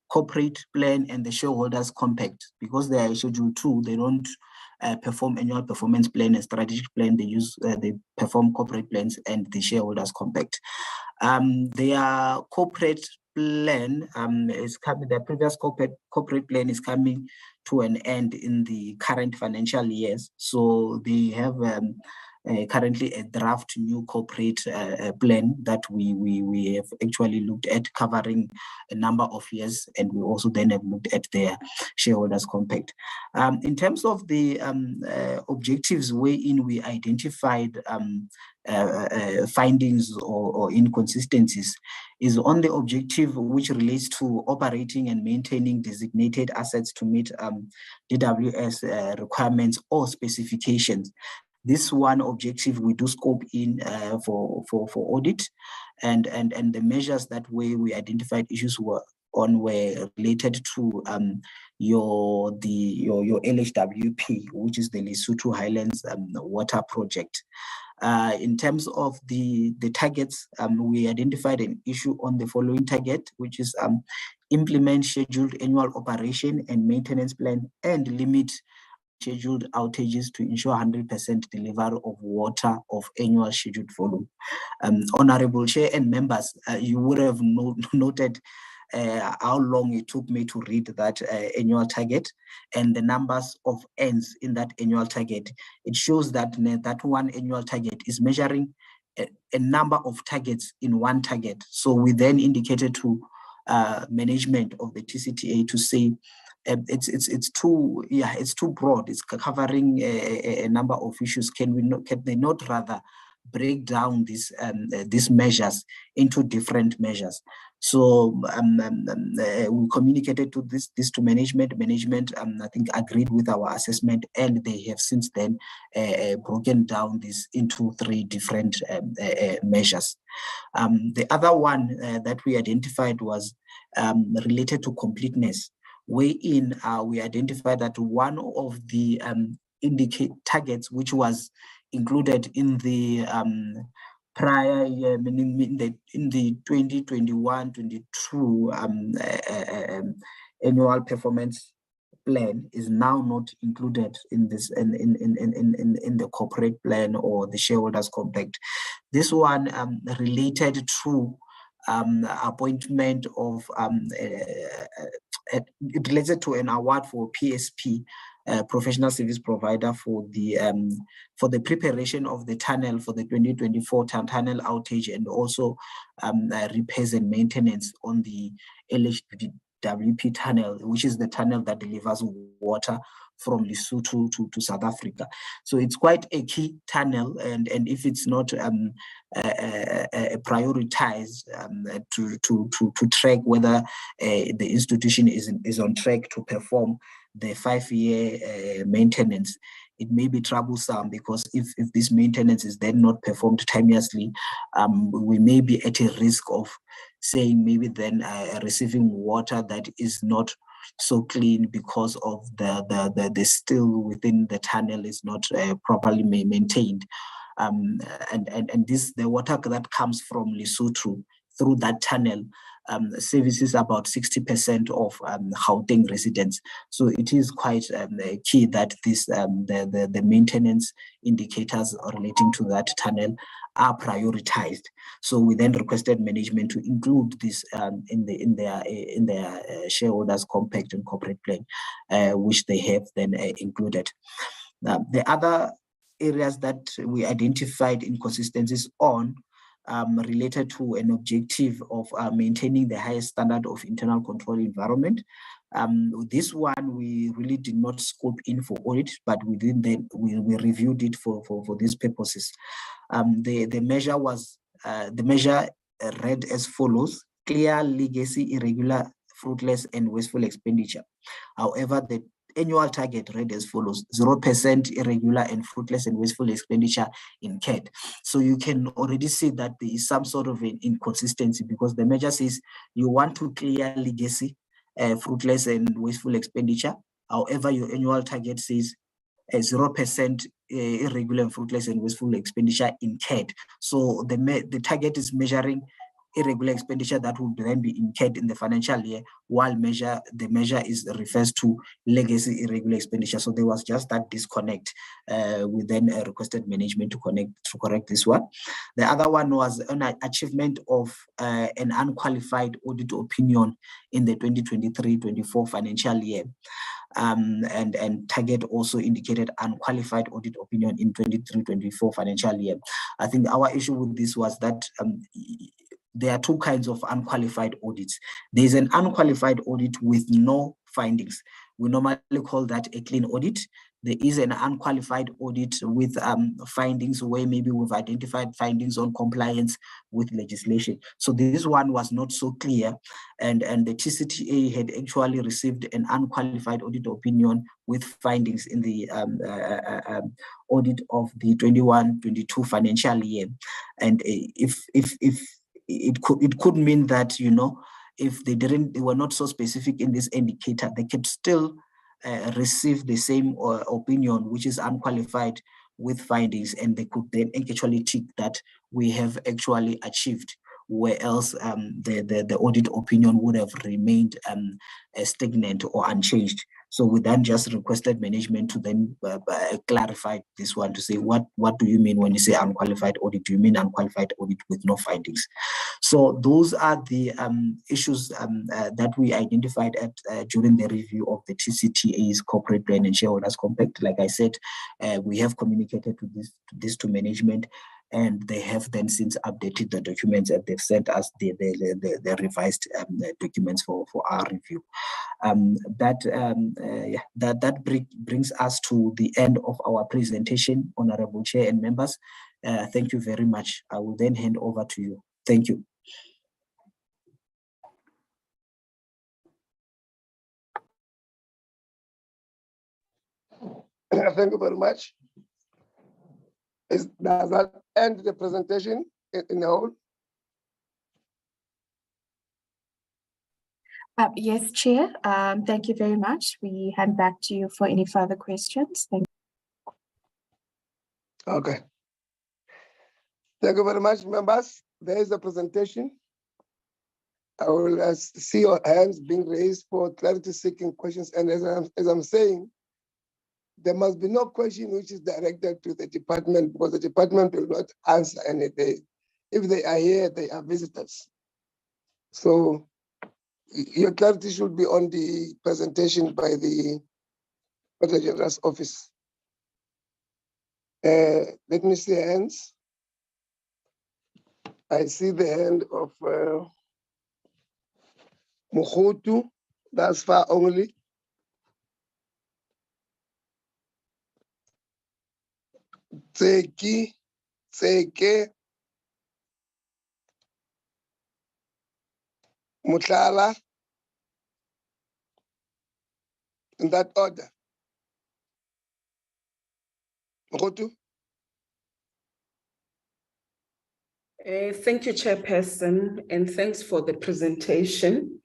corporate plan and the shareholders compact because they are Schedule 2. They don't perform annual performance plan and strategic plan. They perform corporate plans and the shareholders compact. Their corporate plan is coming. Their previous corporate plan is coming to an end in the current financial years. So they have currently a draft new corporate plan that we have actually looked at, covering a number of years, and we also then have looked at their shareholders compact. In terms of the objectives wherein we identified findings or inconsistencies is on the objective which relates to operating and maintaining designated assets to meet DWS requirements or specifications. This one objective we do scope in for audit, and the measures that we identified issues were related to your LHWP, which is the Lesotho Highlands Water Project. In terms of the targets, we identified an issue on the following target, which is implement scheduled annual operation and maintenance plan and limit scheduled outages to ensure 100% delivery of water of annual scheduled volume. Honorable Chair and members, you would have noted how long it took me to read that annual target and the numbers of ends in that annual target. It shows that that one annual target is measuring a number of targets in one target. So we then indicated to management of the TCTA to say it's too broad. It's covering a number of issues. Can they not rather break down these measures into different measures. So we communicated this to management. Management, I think, agreed with our assessment, and they have since then broken down this into 3 different measures. The other one that we identified was related to completeness, wherein we identified that one of the indicate targets which was included in the prior year, meaning in the 2021-22 annual performance plan, is now not included in this in the corporate plan or the shareholders compact. This one related to appointment of it related to an award for PSP, professional service provider, for the preparation of the tunnel for the 2024 tunnel outage, and also repairs and maintenance on the LHWP tunnel, which is the tunnel that delivers water from Lesotho to South Africa. So it's quite a key tunnel, and if it's not prioritized to track whether the institution is on track to perform the 5-year maintenance, it may be troublesome, because if this maintenance is then not performed timeously, we may be at a risk of saying maybe then receiving water that is not so clean because of the still within the tunnel is not properly maintained. And this, the water that comes from Lesotho through that tunnel services about 60% of Gauteng residents. So it is quite key that this the maintenance indicators relating to that tunnel are prioritized. So we then requested management to include this in their shareholders compact and corporate plan, which they have then included. The other areas that we identified inconsistencies on related to an objective of maintaining the highest standard of internal control environment. This one we really did not scope in for audit, but within then we reviewed it for these purposes. The measure was read as follows: clear, legacy, irregular, fruitless, and wasteful expenditure. However, the annual target read as follows: 0% irregular and fruitless and wasteful expenditure in CAD. So you can already see that there is some sort of an inconsistency, because the measure says you want to clear legacy, fruitless and wasteful expenditure. However, your annual target says 0% irregular and fruitless and wasteful expenditure in CAD. So the target is measuring irregular expenditure that will then be incurred in the financial year, while the measure refers to legacy irregular expenditure. So there was just that disconnect. We then requested management to correct this one. The other one was an achievement of an unqualified audit opinion in the 2023-24 financial year. And target also indicated unqualified audit opinion in 23-24 financial year. I think our issue with this was that there are 2 kinds of unqualified audits. There's an unqualified audit with no findings. We normally call that a clean audit. There is an unqualified audit with findings, where maybe we've identified findings on compliance with legislation. So this one was not so clear, and the TCTA had actually received an unqualified audit opinion with findings in the audit of the 21-22 financial year. And if it could mean that, you know, if they were not so specific in this indicator, they could still receive the same opinion, which is unqualified with findings, and they could then actually tick that we have actually achieved, where else the audit opinion would have remained stagnant or unchanged. So we then just requested management to then clarify this one, to say, what do you mean when you say unqualified audit? Do you mean unqualified audit with no findings? So those are the issues that we identified during the review of the TCTA's corporate plan and shareholders compact. Like I said, we have communicated this to management, and they have then since updated the documents, and they've sent us the revised documents for our review. That brings us to the end of our presentation, Honorable Chair and members. Thank you very much. I will then hand over to you. Thank you. Thank you very much. Does that end the presentation in the whole? Yes, Chair. Thank you very much. We hand back to you for any further questions. Thank you. Okay. Thank you very much, members. There is a presentation. I will see your hands being raised for clarity-seeking questions. And as I'm saying, there must be no question which is directed to the department, because the department will not answer anything. If they are here, they are visitors. So your clarity should be on the presentation by the Auditor-General's office. Let me see hands. I see the hand of Mukhutu, that's far only. Tseke, Mutlala, in that order. Mukhutu? Thank you, Chairperson, and thanks for the presentation.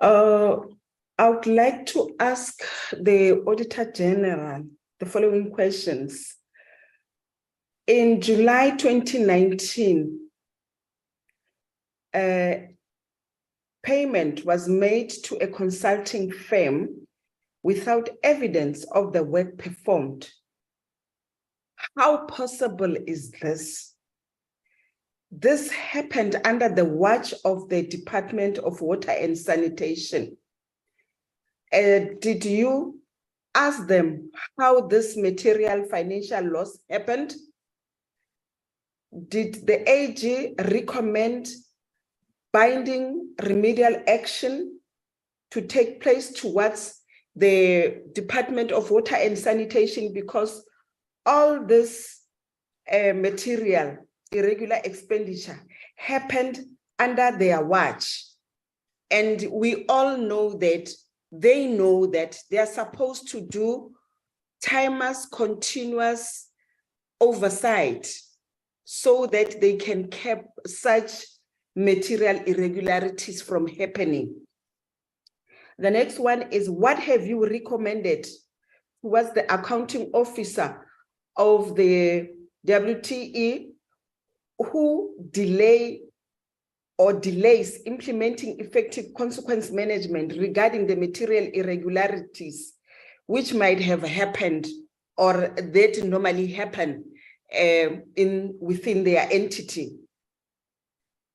I would like to ask the Auditor General the following questions. In July 2019, payment was made to a consulting firm without evidence of the work performed. How possible is this? This happened under the watch of the Department of Water and Sanitation. Did you ask them how this material financial loss happened? Did the AG recommend binding remedial action to take place towards the Department of Water and Sanitation, because all this material irregular expenditure happened under their watch? And we all know that they know that they are supposed to do timeless, continuous oversight so that they can keep such material irregularities from happening. The next one is, what have you recommended towards the accounting officer of the WTE who delays implementing effective consequence management regarding the material irregularities which might have happened or that normally happen within their entity?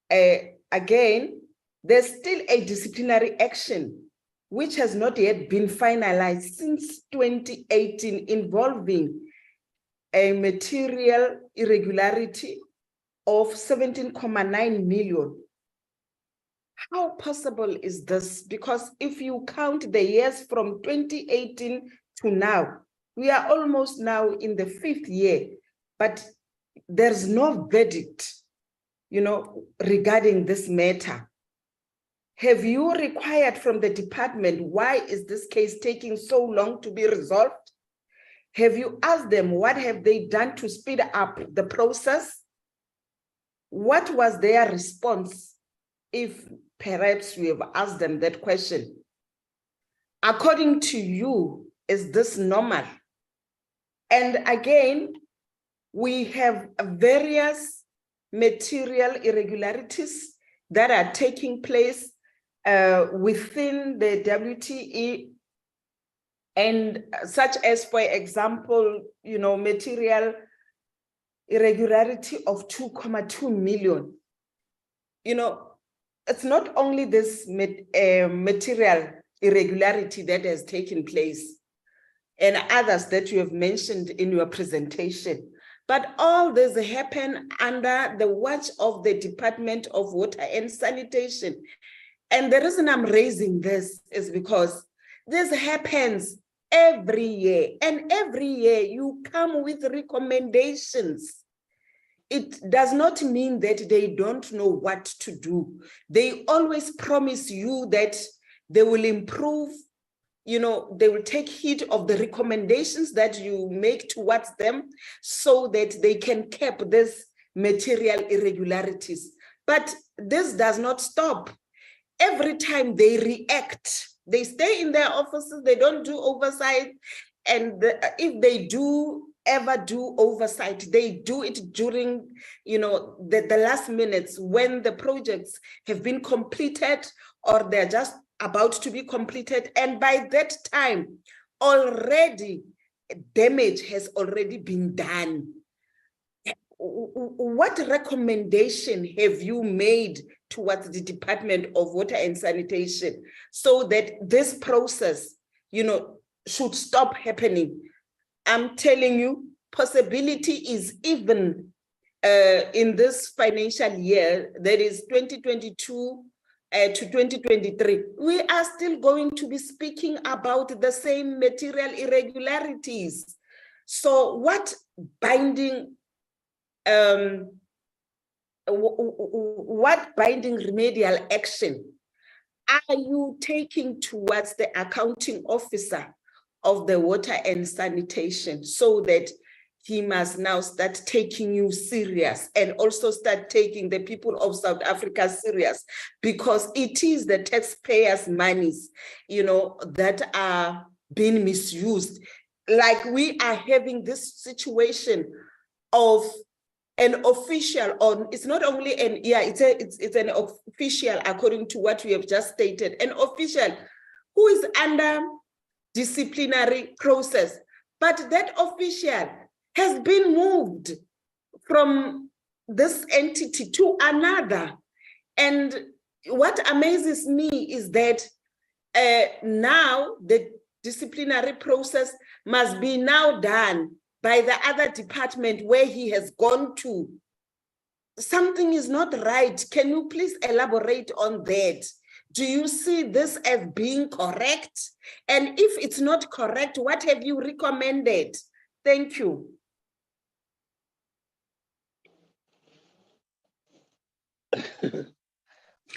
Again, there's still a disciplinary action which has not yet been finalized since 2018 involving a material irregularity of 17.9 million. How possible is this? Because if you count the years from 2018 to now, we are almost now in the 5th year, but there's no verdict, regarding this matter. Have you required from the department, why is this case taking so long to be resolved? Have you asked them what have they done to speed up the process? What was their response, if perhaps you have asked them that question? According to you, is this normal? And again, we have various material irregularities that are taking place within the WTE, and such as, for example, material irregularity of 2.2 million. It's not only this material irregularity that has taken place and others that you have mentioned in your presentation, but all this happen under the watch of the Department of Water and Sanitation. And the reason I'm raising this is because this happens every year, and every year you come with recommendations it does not mean that they don't know what to do. They always promise you that they will improve, you know, they will take heed of the recommendations that you make towards them so that they can cap this material irregularities. But this does not stop. Every time they react, they stay in their offices, they don't do oversight. And if they do ever do oversight, they do it during, you know, the last minutes when the projects have been completed or they're just about to be completed. And by that time, already damage has already been done. What recommendation have you made towards the Department of Water and Sanitation so that this process, you know, should stop happening? I'm telling you, possibility is even in this financial year, that is 2022 to 2023, we are still going to be speaking about the same material irregularities. So what binding remedial action are you taking towards the accounting officer of the water and sanitation so that he must now start taking you serious and also start taking the people of South Africa serious, because it is the taxpayers' monies, you know, that are being misused. Like we are having this situation of an official on, it's not only an, yeah, it's an official according to what we have just stated, an official who is under disciplinary process, but that official has been moved from this entity to another. And what amazes me is that now the disciplinary process must be now done by the other department where he has gone to. Something is not right. Can you please elaborate on that? Do you see this as being correct? And if it's not correct, what have you recommended? Thank you.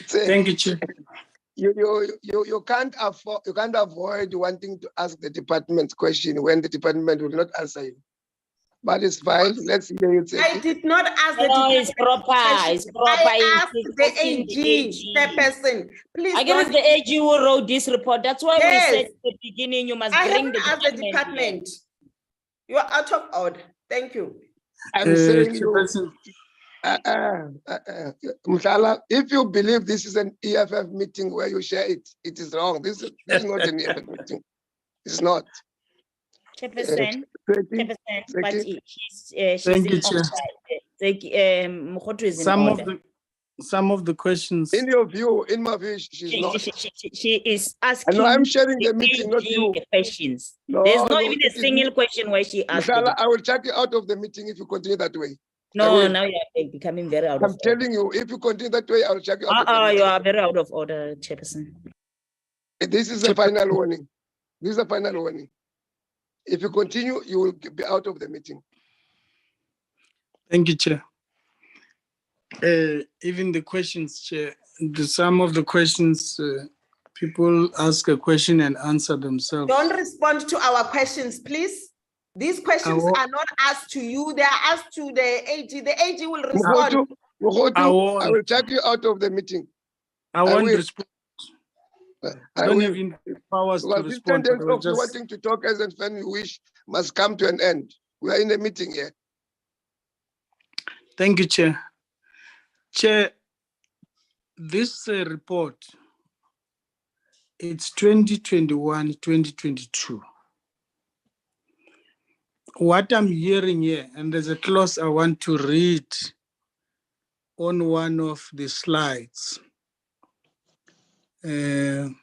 Thank you, Chair. You can't avoid wanting to ask the department question when the department will not answer you. But it's fine. Let's hear you take I it. did not ask the No, department it's proper. question. It's proper. I asked It's the asking AG, the person. Please I guess don't. the AG who wrote this report. That's why we Yes. said at the beginning you must I bring haven't the asked the department. department. You are out of order. Thank you. I'm saying you, Chairperson, Mhlala, if you believe this is an EFF meeting where you share it, it is wrong. This is not an EFF meeting. It's not. Chairperson, but she's Thank you, in Chair. order. Some of the questions. In your view, in my view, she's not. She is I asking. know I'm sharing the meeting, not you. Questions. No, There's not no, even a single question where she asked. Mhlala, I will check you out of the meeting if you continue that way. No, now you are becoming very out of order. I'm telling you, if you continue that way, I will check you out of the meeting. You are very out of order, Chairperson. This is a final warning. This is a final warning. If you continue, you will be out of the meeting. Thank you, Chair. Even the questions, Chair, some of the questions, people ask a question and answer themselves. Don't respond to our questions, please. These questions are not asked to you. They are asked to the AG. The AG will respond. Mokgodu, I will check you out of the meeting. I won't respond. I don't will. have enough powers to This respond. sentence of you wanting to talk as and when you wish must come to an end. We are in a meeting here. Thank you, Chair. Chair, this report, it's 2021-2022. What I'm hearing here, and there's a clause I want to read on one of the slides. There's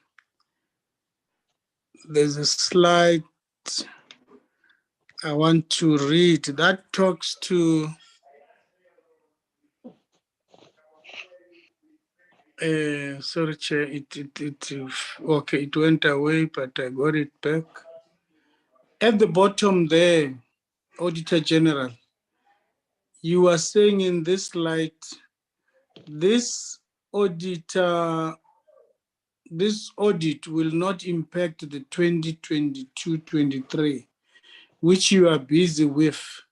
a slide I want to read that talks to sorry, Chair, okay, it went away, but I got it back. At the bottom there, Auditor-General, you are saying in this slide, this audit will not impact the 2022-23, which you are busy with.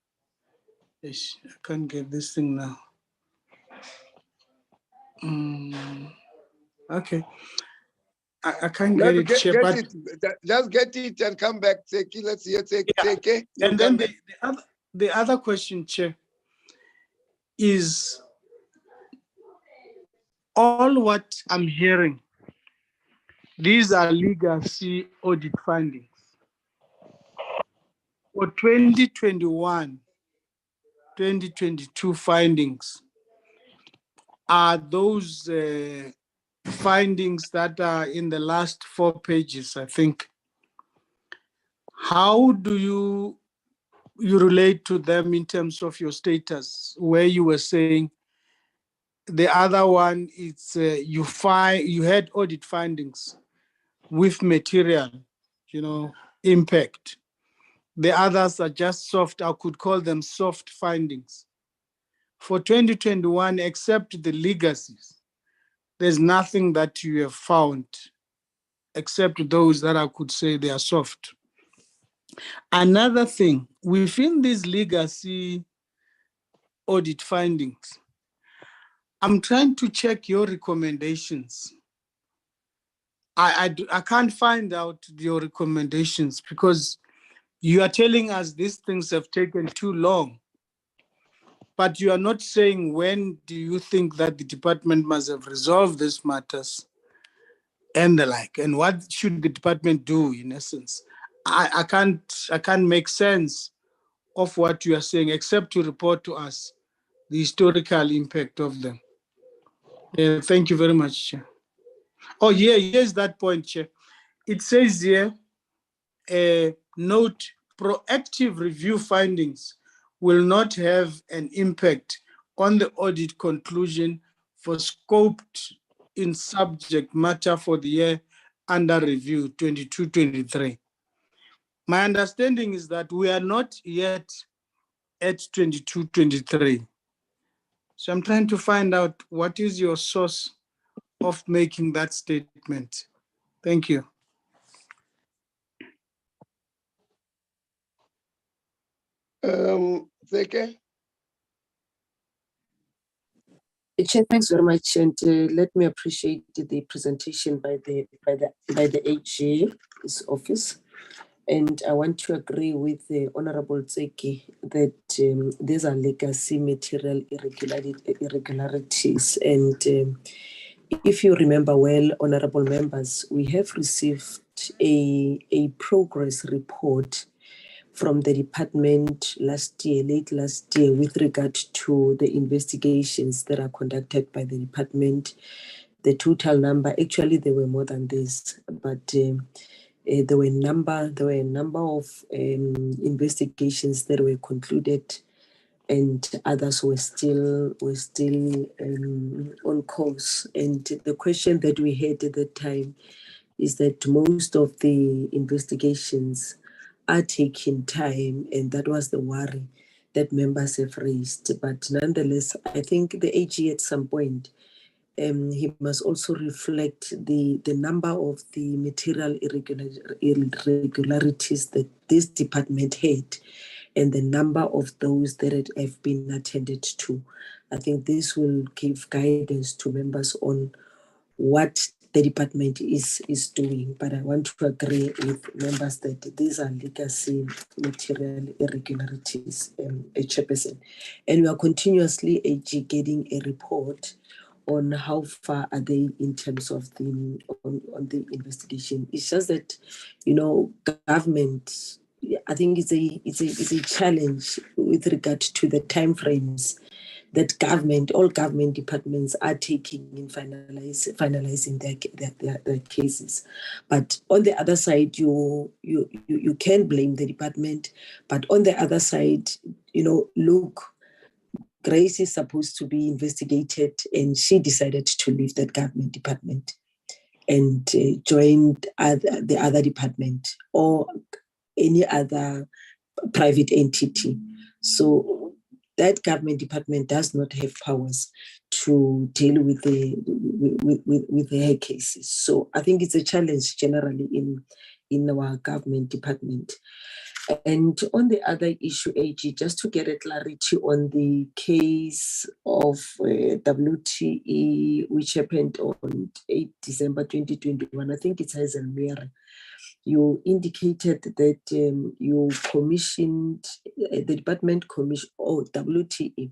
Ish, I can't get this thing now. Okay. I can't get it, Chair, Get but it. Just get it and come back. Let's hear take. and then the other question, Chair, is all what I'm hearing, these are legacy audit findings. For 2021, 2022 findings, are those findings that are in the last 4 pages, I think. How do you relate to them in terms of your status, where you were saying the other one is you had audit findings with material, impact. The others are just soft, I could call them soft findings. For 2021, except the legacies, there's nothing that you have found except those that I could say they are soft. Another thing, within these legacy audit findings, I'm trying to check your recommendations. I can't find out your recommendations because you are telling us these things have taken too long, but you are not saying when do you think that the department must have resolved these matters and the like, and what should the department do in essence? I can't make sense of what you are saying except to report to us the historical impact of them. Thank you very much, Chair. Oh, yeah, here's that point, Chair. It says here, note, proactive review findings will not have an impact on the audit conclusion for scoped in subject matter for the year under review 22-23. My understanding is that we are not yet at 22-23. So I'm trying to find out what is your source of making that statement. Thank you. Zeke? Chair, thanks very much, and let me appreciate the presentation by the AG's office. And I want to agree with the Honorable Tseki that these are legacy material irregularities. And if you remember well, Honorable members, we have received a progress report from the department late last year, with regard to the investigations that are conducted by the department. The total number, actually there were more than this, but there were a number of investigations that were concluded, and others were still on course. And the question that we had at that time is that most of the investigations are taking time, and that was the worry that members have raised. But nonetheless, I think the AG at some point, he must also reflect the number of the material irregularities that this department had and the number of those that have been attended to. I think this will give guidance to members on what the department is doing. But I want to agree with members that these are legacy material irregularities, Chairperson. And we are continuously getting a report on how far are they in terms of the on the investigation. It's just that, government, I think it's a challenge with regard to the timeframes that all government departments are taking in finalizing their cases. But on the other side, you can blame the department, but on the other side, look, Grace is supposed to be investigated, and she decided to leave that government department and joined the other department or any other private entity. So that government department does not have powers to deal with their cases. So I think it's a challenge generally in our government department. And on the other issue, AG, just to get a clarity on the case of WTE, which happened on 8 December 2021, I think it has a mirror. You indicated that you commissioned, the department commissioned, WTE,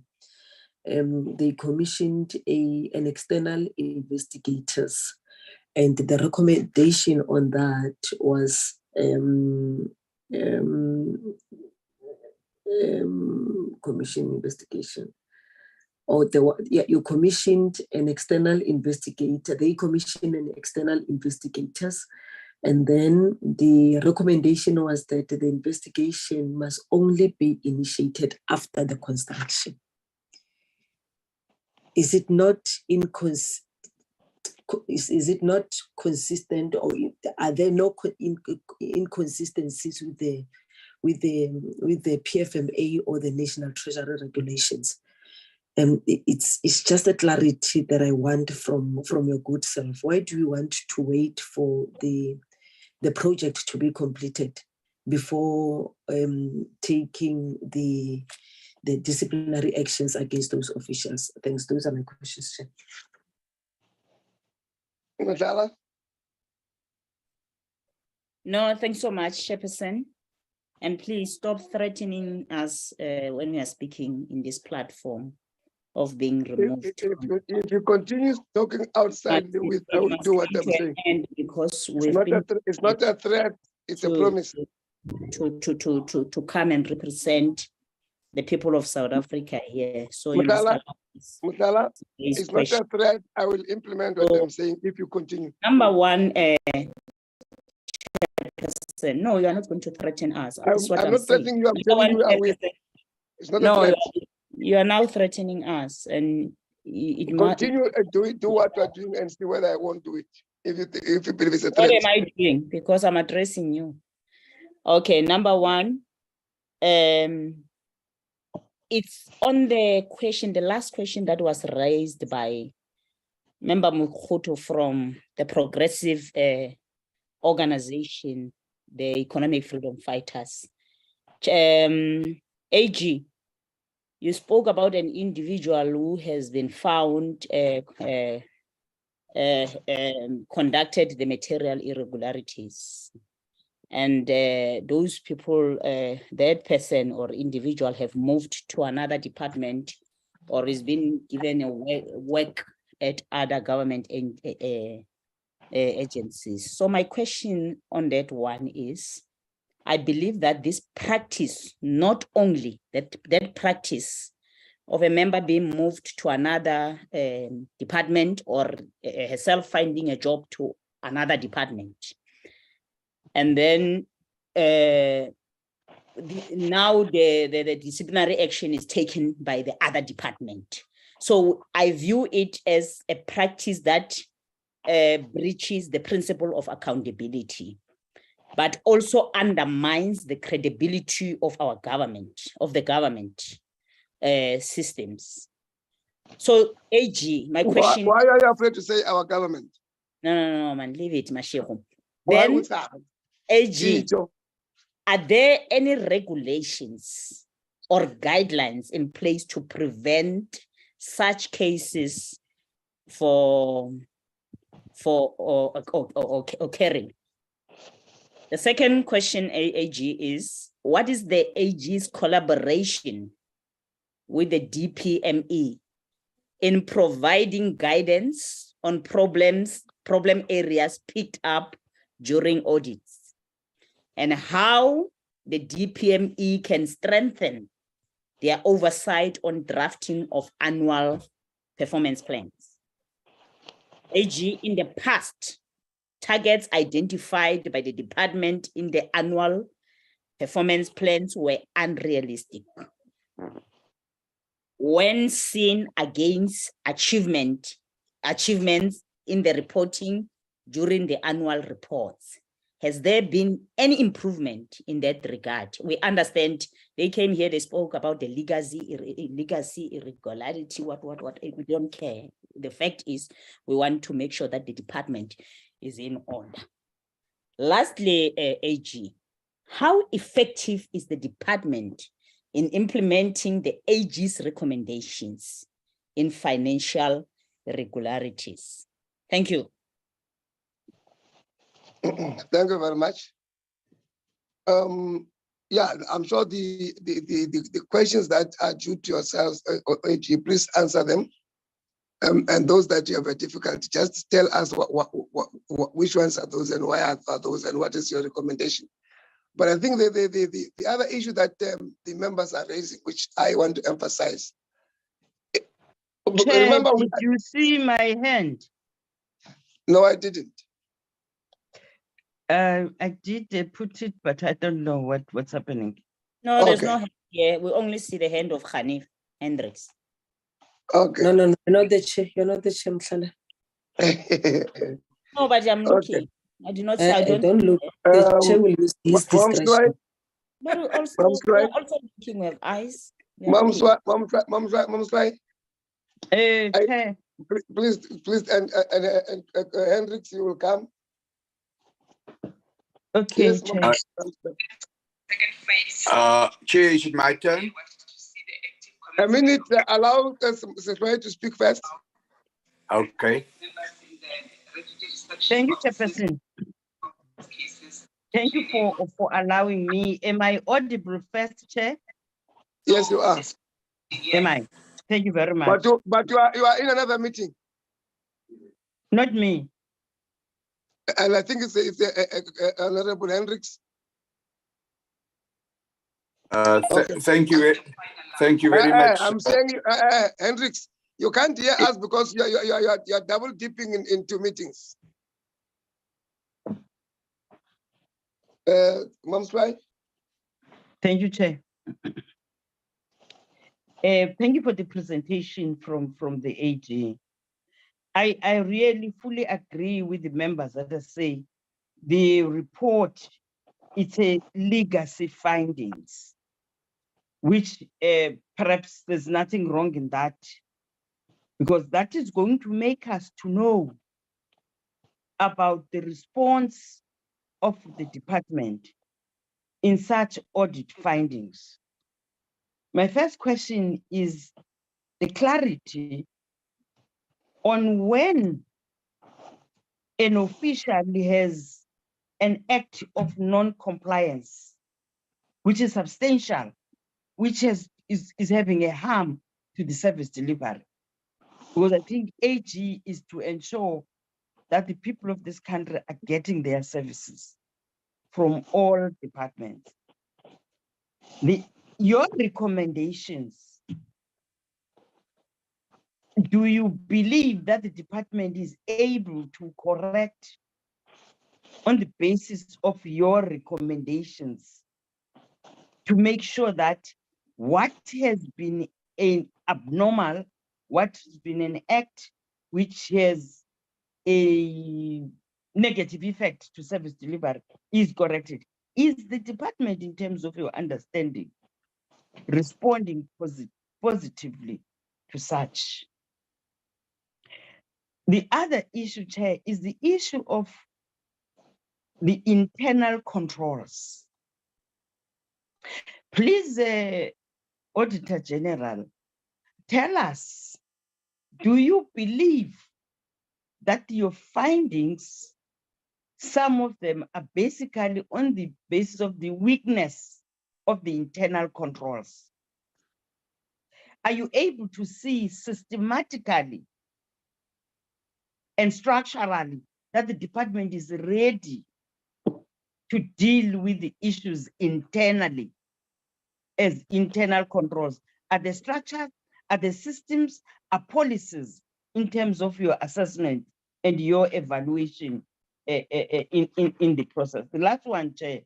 they commissioned an external investigators, and the recommendation on that was commission investigation. You commissioned an external investigator. They commissioned an external investigators, and then the recommendation was that the investigation must only be initiated after the construction. Is it not is it not consistent, or are there no inconsistencies with the PFMA or the National Treasury regulations? It's just a clarity that I want from your good self. Why do we want to wait for the project to be completed before taking the disciplinary actions against those officials? Thanks. Those are my questions, Chair. Madala? No, thanks so much, Chairperson. And please stop threatening us when we are speaking in this platform of being removed. If you continue talking outside the width, I will do what I'm saying. Because it's not a threat, it's a promise. To come and represent the people of South Africa here. So Mutala, it's not a threat. I will implement what I'm saying if you continue. Number one, no, you are not going to threaten us. I'm not threatening you. I'm telling you away. It's not a threat. You are now threatening us, and it continue do what you are doing and see whether I won't do it. If you believe it's a threat. What am I doing? Because I'm addressing you. Okay, number one, it's on the question, the last question that was raised by Member Mukhuto from the progressive organization, the Economic Freedom Fighters. AG, you spoke about an individual who has been found conducted the material irregularities. And those people, that person or individual have moved to another department or is being given a work at other government agencies. So my question on that one is, I believe that this practice, not only that practice of a member being moved to another department or herself finding a job to another department, and then now the disciplinary action is taken by the other department. So I view it as a practice that breaches the principle of accountability, but also undermines the credibility of our government, of the government systems. So AG, my question— Why are you afraid to say our government? No, man, leave it, Mashiach. Why Then would that? AG, are there any regulations or guidelines in place to prevent such cases for occurring? The second question, AG, is what is the AG's collaboration with the DPME in providing guidance on problem areas picked up during audits, and how the DPME can strengthen their oversight on drafting of annual performance plans? AG, in the past, targets identified by the department in the annual performance plans were unrealistic when seen against achievements in the reporting during the annual reports. Has there been any improvement in that regard? We understand they came here, they spoke about the legacy irregularity, what, we don't care. The fact is, we want to make sure that the department is in order. Lastly, AG, how effective is the department in implementing the AG's recommendations in financial irregularities? Thank you. Thank you very much. Yeah, I'm sure the questions that are due to yourselves, AG, please answer them. And those that you have a difficulty, just tell us which ones are those and why are those and what is your recommendation. But I think the other issue that the members are raising, which I want to emphasize. Chair, remember, did you see my hand? No, I didn't. I did put it, but I don't know what's happening. No, there's no hand here. We only see the hand of Hanif Hendricks. Okay. No, you're not the chair. You're not the chair, Mhlala. No, but I'm looking. I do not say I don't look. The chair will use his discretion. But we are also looking with eyes. Mom's right. Chair. Please, and Hendricks, you will come. Okay, yes, Chair. Chair, is it my turn? A minute, allow Secretary to speak first. Okay. Thank you, Chairperson. Thank you for allowing me. Am I audible first, Chair? Yes, you are. Am I? Thank you very much. But you are in another meeting. Not me. And I think it's Honorable Hendricks. Thank you very much. I'm saying, Hendricks, you can't hear us because you're double dipping into meetings. Mom's right. Thank you, Chair. Thank you for the presentation from the AG. I really fully agree with the members that I say the report, it's a legacy findings, which perhaps there's nothing wrong in that, because that is going to make us to know about the response of the department in such audit findings. My first question is the clarity on when an official has an act of non-compliance, which is substantial, which is having a harm to the service delivery. Because I think AG is to ensure that the people of this country are getting their services from all departments. Your recommendations, do you believe that the department is able to correct on the basis of your recommendations to make sure that what has been an abnormal, what has been an act which has a negative effect to service delivery is corrected? Is the department, in terms of your understanding, responding positively to such? The other issue, Chair, is the issue of the internal controls. Please, Auditor General, tell us, do you believe that your findings, some of them are basically on the basis of the weakness of the internal controls? Are you able to see systematically and structurally that the department is ready to deal with the issues internally as internal controls? Are the structures, are the systems, are policies in terms of your assessment and your evaluation in the process? The last one, Chair,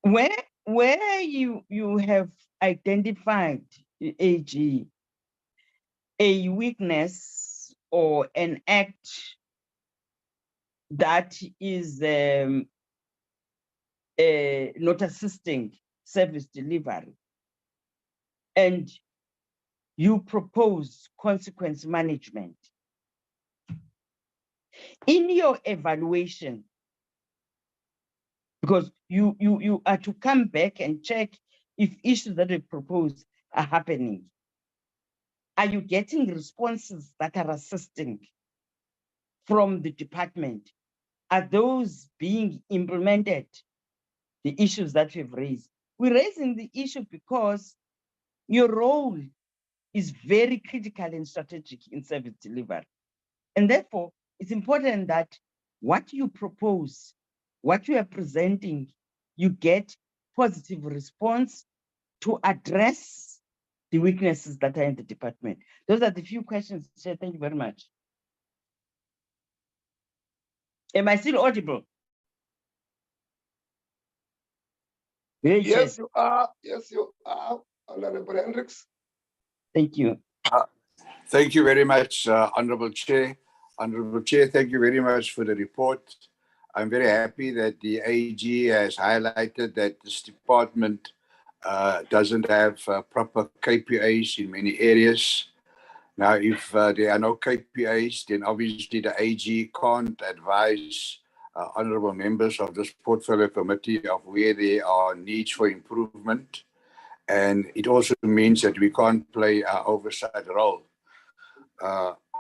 where you have identified, AG, a weakness or an act that is not assisting service delivery, and you propose consequence management. In your evaluation, because you are to come back and check if issues that we propose are happening. Are you getting responses that are assisting from the department? Are those being implemented? The issues that we've raised. We're raising the issue because your role is very critical and strategic in service delivery. And therefore, it's important that what you propose, what you are presenting, you get positive response to address the weaknesses that are in the department. Those are the few questions, Chair. Thank you very much. Am I still audible? Yes, you are. Yes, you are, Honorable Hendricks. Thank you. Thank you very much, Honorable Chair. Honorable Chair, thank you very much for the report. I'm very happy that the AG has highlighted that this department doesn't have proper KPIs in many areas. Now, if there are no KPIs, then obviously the AG can't advise honorable members of this portfolio committee of where there are needs for improvement. And it also means that we can't play our oversight role.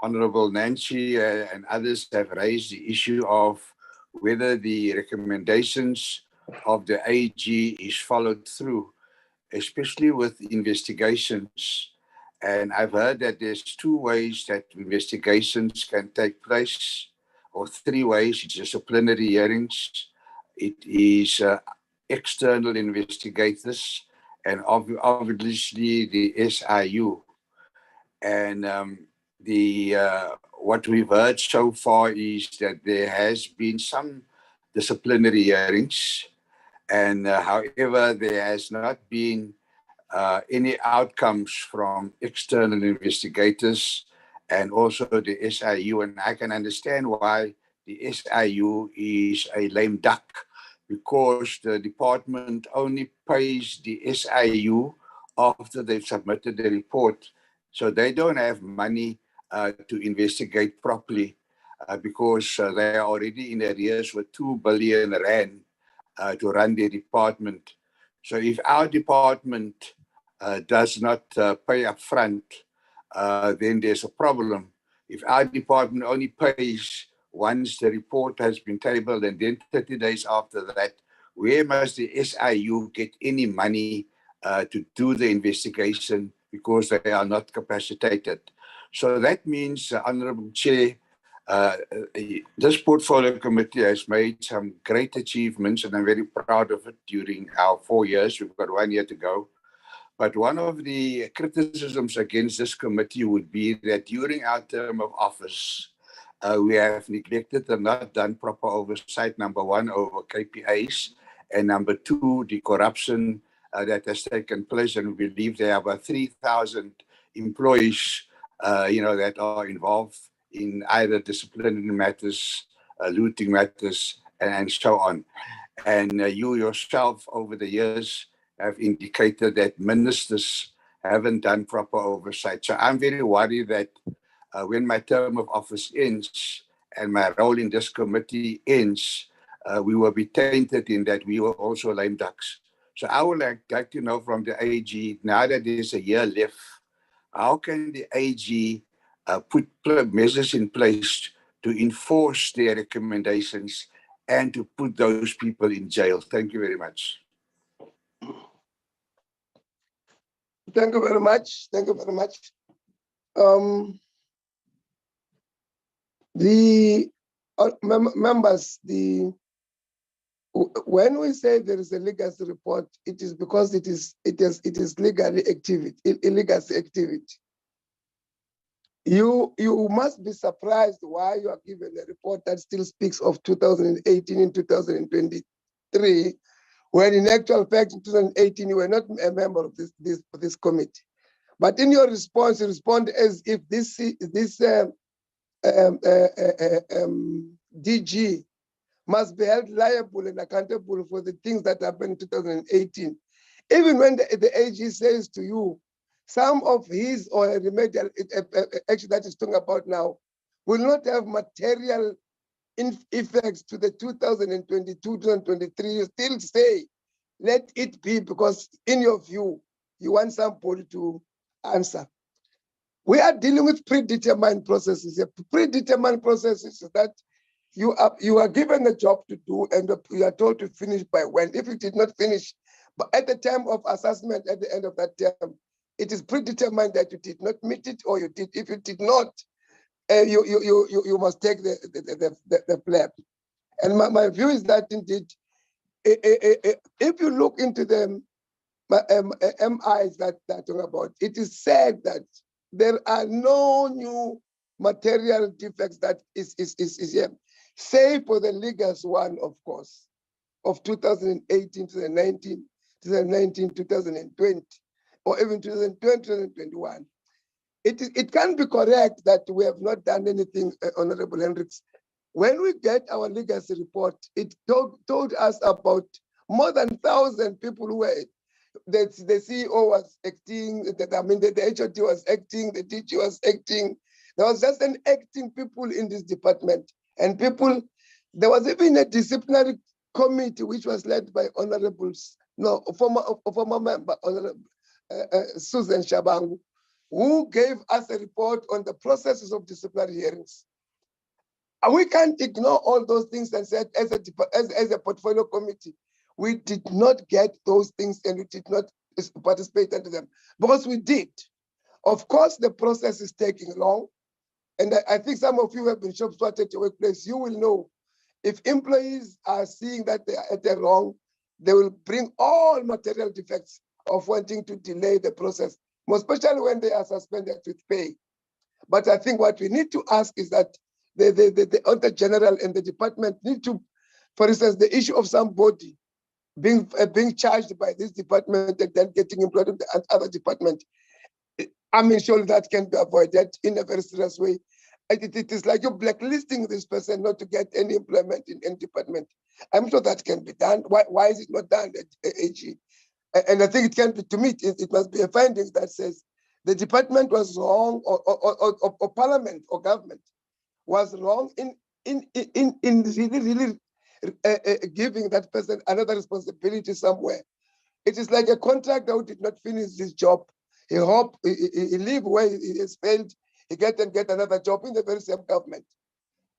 Honorable Nancy and others have raised the issue of whether the recommendations of the AG is followed through, especially with investigations. And I've heard that there's 2 ways that investigations can take place, or 3 ways. It's disciplinary hearings, it is external investigators, and obviously the SIU. And what we've heard so far is that there has been some disciplinary hearings, and however, there has not been any outcomes from external investigators and also the SIU. And I can understand why the SIU is a lame duck, because the department only pays the SIU after they've submitted the report. So they don't have money to investigate properly because they are already in arrears with 2 billion rand to run their department. So if our department does not pay up front, then there's a problem. If our department only pays once the report has been tabled and then 30 days after that, where must the SIU get any money to do the investigation, because they are not capacitated? So that means, Honorable Chair, this portfolio committee has made some great achievements, and I'm very proud of it during our 4 years. We've got 1 year to go. But one of the criticisms against this committee would be that during our term of office, we have neglected and not done proper oversight, number 1, over KPIs, and number 2, the corruption that has taken place. And we believe there are about 3,000 employees that are involved in either disciplinary matters, looting matters, and so on. And you yourself, over the years, have indicated that ministers haven't done proper oversight. So I'm very worried that when my term of office ends and my role in this committee ends, we will be tainted in that we were also lame ducks. So I would like to know from the AG, now that there's a year left, how can the AG put measures in place to enforce their recommendations and to put those people in jail? Thank you very much. Thank you very much. Thank you very much. The members, when we say there is a legacy report, it is because it is legally illegacy activity. You must be surprised why you are given a report that still speaks of 2018 and 2023, when in actual fact in 2018 you were not a member of this committee. But in your response, you respond as if DG must be held liable and accountable for the things that happened in 2018. Even when the AG says to you, some of his or remedial action that he's talking about now will not have material effects to the 2022-2023, you still say, let it be, because in your view, you want somebody to answer. We are dealing with predetermined processes. A predetermined process is that you are given a job to do and you are told to finish by when. If you did not finish, but at the time of assessment, at the end of that term, it is predetermined that you did not meet it, or you did. If you did not, you must take the flap. And my view is that indeed, if you look into the MIs that they're talking about, it is said that there are no new material defects that is here, save for the Ligas one, of course, of 2018 to the 2019, 2020, or even 2020, 2021. It can be correct that we have not done anything, Honorable Hendricks. When we get our legacy report, it told us about more than 1,000 people who were, the CEO was acting, the HOD was acting, the DG was acting. There was just an acting people in this department. And people, there was even a disciplinary committee which was led by former member, Honorable Susan Shabangu, who gave us a report on the processes of disciplinary hearings. And we can't ignore all those things and say, as a portfolio committee, we did not get those things and we did not participate into them, because we did. Of course, the process is taking long. And I think some of you have been shop-swatted at your workplace. You will know if employees are seeing that they are at the wrong, they will bring all material defects of wanting to delay the process, most especially when they are suspended with pay. But I think what we need to ask is that the Auditor-General and the department need to, for instance, the issue of somebody being charged by this department and then getting employed in the other department, I'm sure that can be avoided in a very serious way. It is like you're blacklisting this person not to get any employment in any department. I'm sure that can be done. Why is it not done at AG? And I think it can be, to me, it must be a finding that says the department was wrong, or parliament or government was wrong in really giving that person another responsibility somewhere. It is like a contractor who did not finish this job. He hope he leave where he has failed, he get another job in the very same government.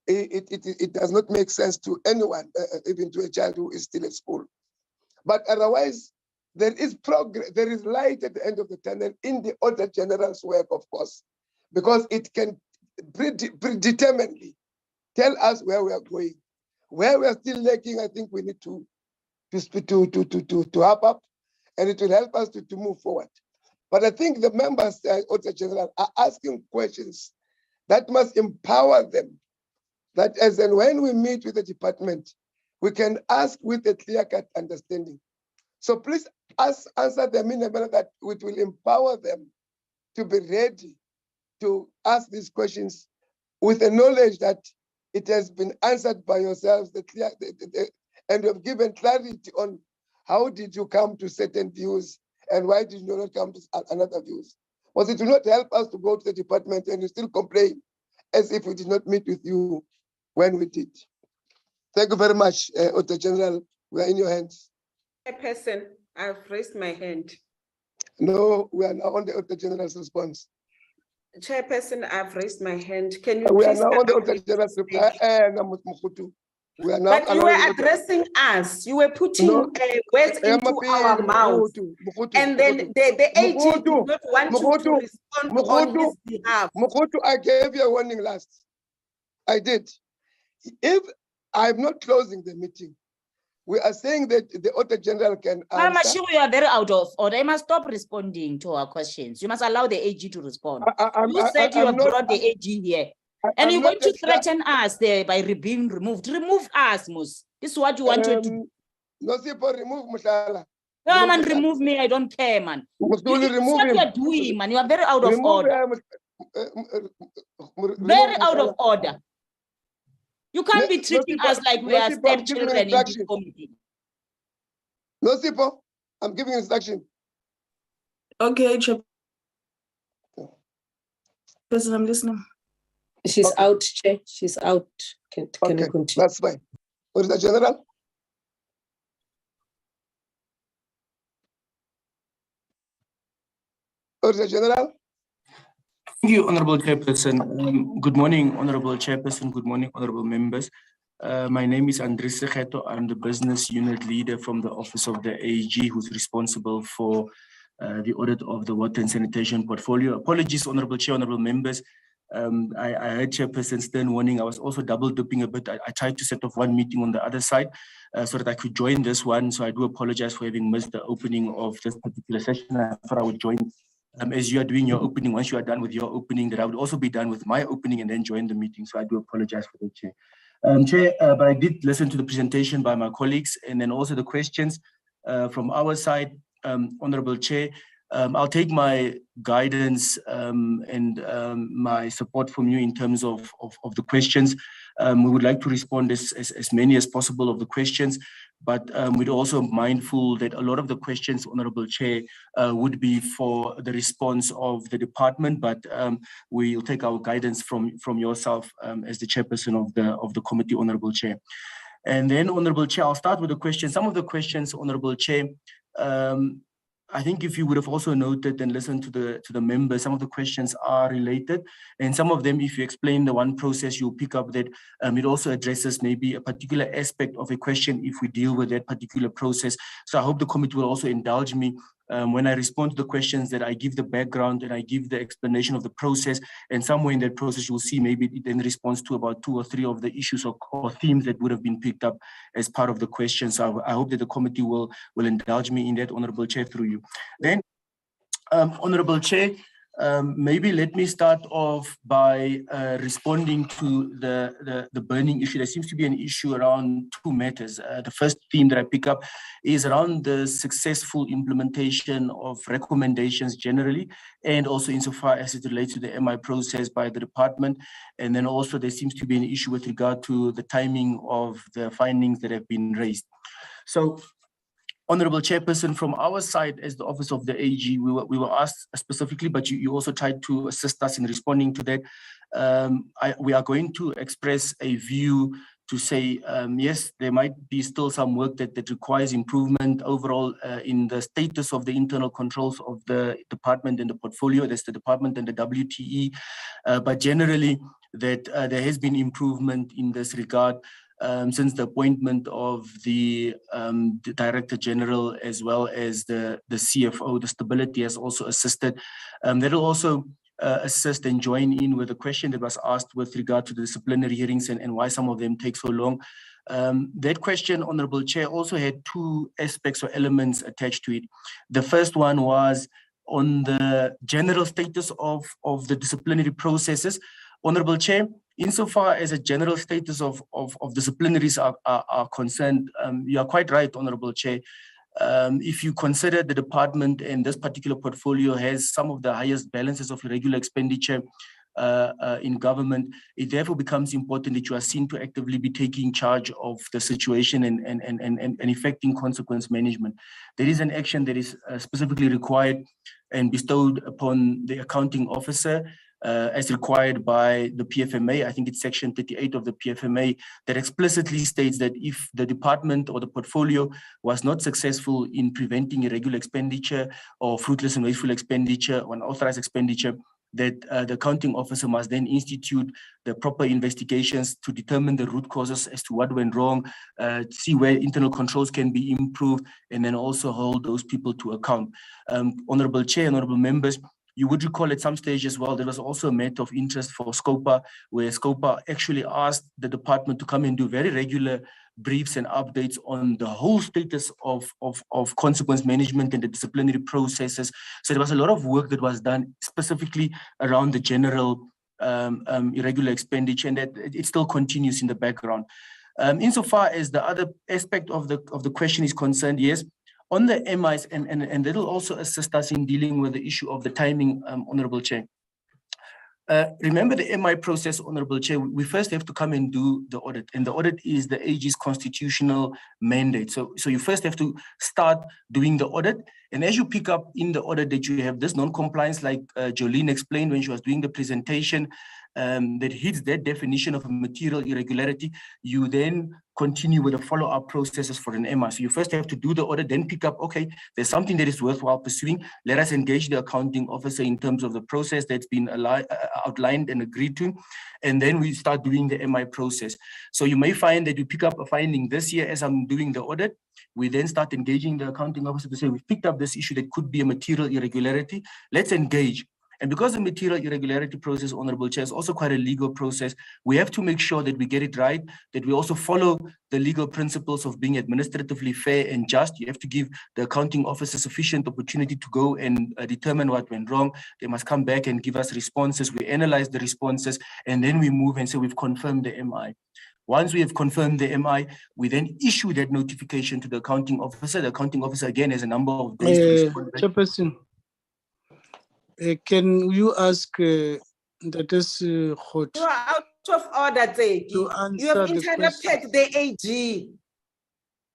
It does not make sense to anyone, even to a child who is still at school. But otherwise, there is progress, there is light at the end of the tunnel in the Auditor-General's work, of course, because it can predeterminedly tell us where we are going. Where we are still lacking, I think we need to hop up, and it will help us to move forward. But I think the members, Auditor-General, are asking questions that must empower them, that as and when we meet with the department, we can ask with a clear-cut understanding. So please answer them in a manner that it will empower them to be ready to ask these questions with the knowledge that it has been answered by yourselves, and you have given clarity on how did you come to certain views and why did you not come to another views. Because it will not help us to go to the department and you still complain as if we did not meet with you when we did. Thank you very much, Auditor-General. We are in your hands. Chairperson, I've raised my hand. No, we are now on the Auditor-General's response. Chairperson, I've raised my hand. Can you We are please now on the allow me to Auditor-General's speak? We are now. But you were addressing us. You were putting words into our mouths. And then the AG did not want to respond on his behalf. Mukutu, I gave you a warning last. I did. If I'm not closing the meeting, we are saying that the Auditor-General can answer. Mama, you are very out of order. You must stop responding to our questions. You must allow the AG to respond. You said you have brought the AG here. And you're going to threaten us there by being removed. Remove us, Mus. This is what you wanted to do. No, people remove Mushala. No, man, remove me. I don't care, man. This is what you are doing, man. You are very out of order. Very out of order. You can't be treating us like we are Nosipho, I'm giving stepchildren in this instruction. committee. Nosipho, I'm giving instruction. Okay, Chairperson, I'm listening. She's Okay. out, Chair. She's out. Can Okay, you continue? that's fine. Auditor General? Auditor General? Thank you, Honorable Chairperson. Good morning, Honorable Chairperson. Good morning, Honorable members. My name is Andres Segeto. I'm the business unit leader from the Office of the AG, who's responsible for the audit of the water and sanitation portfolio. Apologies, Honorable Chair, Honorable members. I heard Chairperson Stern warning. I was also double dipping a bit. I tried to set off one meeting on the other side so that I could join this one. So I do apologize for having missed the opening of this particular session. I thought I would join as you are doing your opening. Once you are done with your opening, that I would also be done with my opening and then join the meeting. So I do apologize for that, Chair. Chair, but I did listen to the presentation by my colleagues and then also the questions from our side, Honorable Chair. I'll take my guidance and my support from you in terms of the questions. We would like to respond as many as possible of the questions, but we're also mindful that a lot of the questions, Honorable Chair, would be for the response of the department, but we'll take our guidance from yourself as the chairperson of the committee, Honorable Chair. And then, Honorable Chair, I'll start with the questions. Some of the questions, Honorable Chair, I think if you would have also noted and listened to the members, some of the questions are related, and some of them, if you explain the one process, you'll pick up that it also addresses maybe a particular aspect of a question if we deal with that particular process. So I hope the committee will also indulge me when I respond to the questions, that I give the background and I give the explanation of the process, and somewhere in that process you'll see maybe it then responds to about 2 or 3 of the issues or themes that would have been picked up as part of the question. So I hope that the committee will indulge me in that, Honorable Chair, through you. Then, Honorable Chair, maybe let me start off by responding to the burning issue. There seems to be an issue around 2 matters. The first theme that I pick up is around the successful implementation of recommendations generally, and also insofar as it relates to the MI process by the department. And then also there seems to be an issue with regard to the timing of the findings that have been raised. So, Honorable Chairperson, from our side as the Office of the AG, we were asked specifically, but you also tried to assist us in responding to that. We are going to express a view to say, yes, there might be still some work that requires improvement overall in the status of the internal controls of the department and the portfolio. That's the department and the WTE. But generally, that there has been improvement in this regard. Since the appointment of the Director General as well as the CFO, the stability has also assisted. That will also assist and join in with the question that was asked with regard to the disciplinary hearings and why some of them take so long. That question, Honorable Chair, also had 2 aspects or elements attached to it. The first one was on the general status of the disciplinary processes. Honorable Chair, insofar as a general status of disciplinaries are concerned, you are quite right, Honorable Chair. If you consider the department and this particular portfolio has some of the highest balances of irregular expenditure in government, it therefore becomes important that you are seen to actively be taking charge of the situation and effecting consequence management. There is an action that is specifically required and bestowed upon the accounting officer as required by the PFMA. I think it's section 38 of the PFMA that explicitly states that if the department or the portfolio was not successful in preventing irregular expenditure or fruitless and wasteful expenditure or unauthorized expenditure, that the accounting officer must then institute the proper investigations to determine the root causes as to what went wrong, see where internal controls can be improved, and then also hold those people to account. Honorable Chair, honorable members, you would recall at some stage as well, there was also a matter of interest for SCOPA, where SCOPA actually asked the department to come and do very regular briefs and updates on the whole status of consequence management and the disciplinary processes. So there was a lot of work that was done specifically around the general irregular expenditure, and that it still continues in the background. Insofar as the other aspect of the question is concerned, yes, on the MIs, and that will also assist us in dealing with the issue of the timing, Honorable Chair. Remember the MI process, Honorable Chair, we first have to come and do the audit, and the audit is the AG's constitutional mandate. So you first have to start doing the audit, and as you pick up in the audit that you have this non-compliance, like Jolene explained when she was doing the presentation, that hits that definition of a material irregularity, you then continue with the follow-up processes for an MI. So you first have to do the audit, then pick up, okay, there's something that is worthwhile pursuing. Let us engage the accounting officer in terms of the process that's been outlined and agreed to. And then we start doing the MI process. So you may find that you pick up a finding this year as I'm doing the audit. We then start engaging the accounting officer to say, we've picked up this issue that could be a material irregularity. Let's engage. And because the material irregularity process, Honorable Chair, is also quite a legal process, we have to make sure that we get it right, that we also follow the legal principles of being administratively fair and just. You have to give the accounting officer sufficient opportunity to go and determine what went wrong. They must come back and give us responses. We analyze the responses, and then we move and say we've confirmed the MI. Once we have confirmed the MI, we then issue that notification to the accounting officer. The accounting officer, again, has a number of days to respond. Chairperson, can you ask that is You are out of order, Tseki. You have interrupted the AG.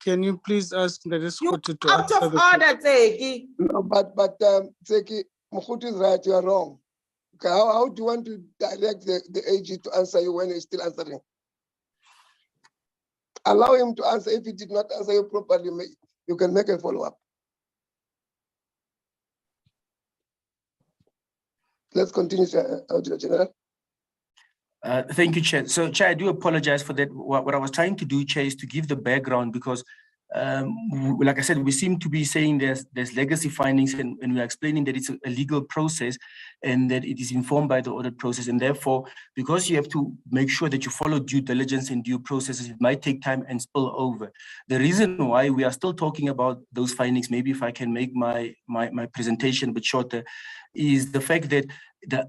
Can you please ask that is You to out answer of the order, Tseki. No, but Tseki, Mukhuti is right, you are wrong. Okay, how do you want to direct the AG to answer you when he's still answering? Allow him to answer. If he did not answer you properly, you can make a follow-up. Let's continue, Auditor-General. Thank you, Chair. So, Chair, I do apologize for that. What I was trying to do, Chair, is to give the background because, like I said, we seem to be saying there's legacy findings, and we are explaining that it's a legal process and that it is informed by the audit process. And therefore, because you have to make sure that you follow due diligence and due processes, it might take time and spill over. The reason why we are still talking about those findings, maybe if I can make my presentation a bit shorter, is the fact that the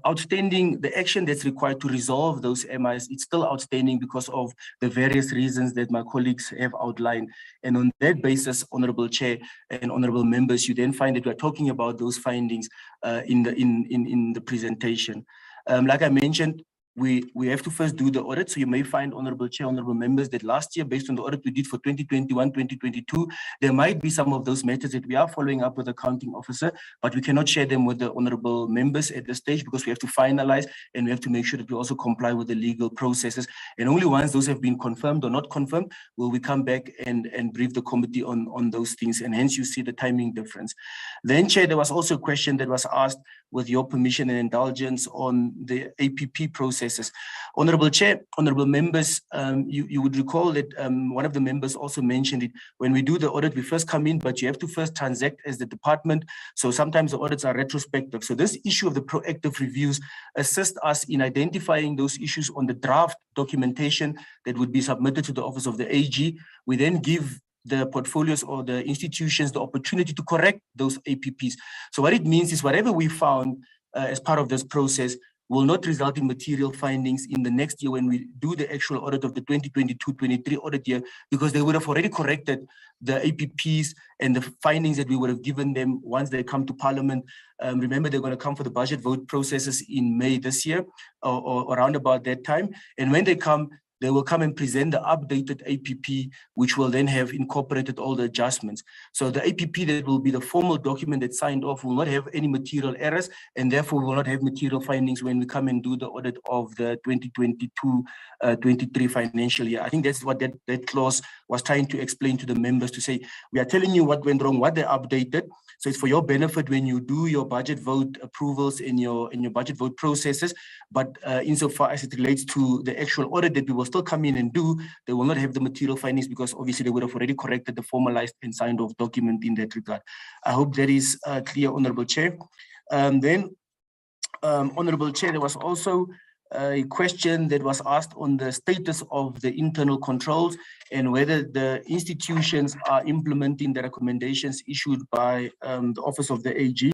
action that's required to resolve those MIs, it's still outstanding because of the various reasons that my colleagues have outlined. And on that basis, Honorable Chair and Honorable Members, you then find that we're talking about those findings in the presentation. Like I mentioned, we have to first do the audit. So you may find, Honorable Chair, Honorable Members, that last year, based on the audit we did for 2021, 2022, there might be some of those matters that we are following up with the accounting officer, but we cannot share them with the Honorable Members at this stage because we have to finalize and we have to make sure that we also comply with the legal processes. And only once those have been confirmed or not confirmed, will we come back and brief the committee on those things. And hence you see the timing difference. Then, Chair, there was also a question that was asked with your permission and indulgence on the APP processes. Honorable Chair, Honorable Members, you would recall that one of the members also mentioned it. When we do the audit, we first come in, but you have to first transact as the department. So sometimes the audits are retrospective. So this issue of the proactive reviews assist us in identifying those issues on the draft documentation that would be submitted to the Office of the AG. We then give the portfolios or the institutions the opportunity to correct those APPs. So what it means is whatever we found as part of this process will not result in material findings in the next year when we do the actual audit of the 2022-23 audit year, because they would have already corrected the APPs and the findings that we would have given them once they come to Parliament. Remember, they're going to come for the budget vote processes in May this year or around about that time. And when they come, they will come and present the updated APP, which will then have incorporated all the adjustments. So the APP that will be the formal document that's signed off will not have any material errors, and therefore will not have material findings when we come and do the audit of the 2022-23 financial year. I think that's what that clause was trying to explain to the members, to say, we are telling you what went wrong, what they updated. So it's for your benefit when you do your budget vote approvals in your budget vote processes. But insofar as it relates to the actual audit that we will still come in and do, they will not have the material findings because obviously they would have already corrected the formalized and signed off document in that regard. I hope that is clear, Honorable Chair. Honorable Chair, there was also a question that was asked on the status of the internal controls and whether the institutions are implementing the recommendations issued by the Office of the AG.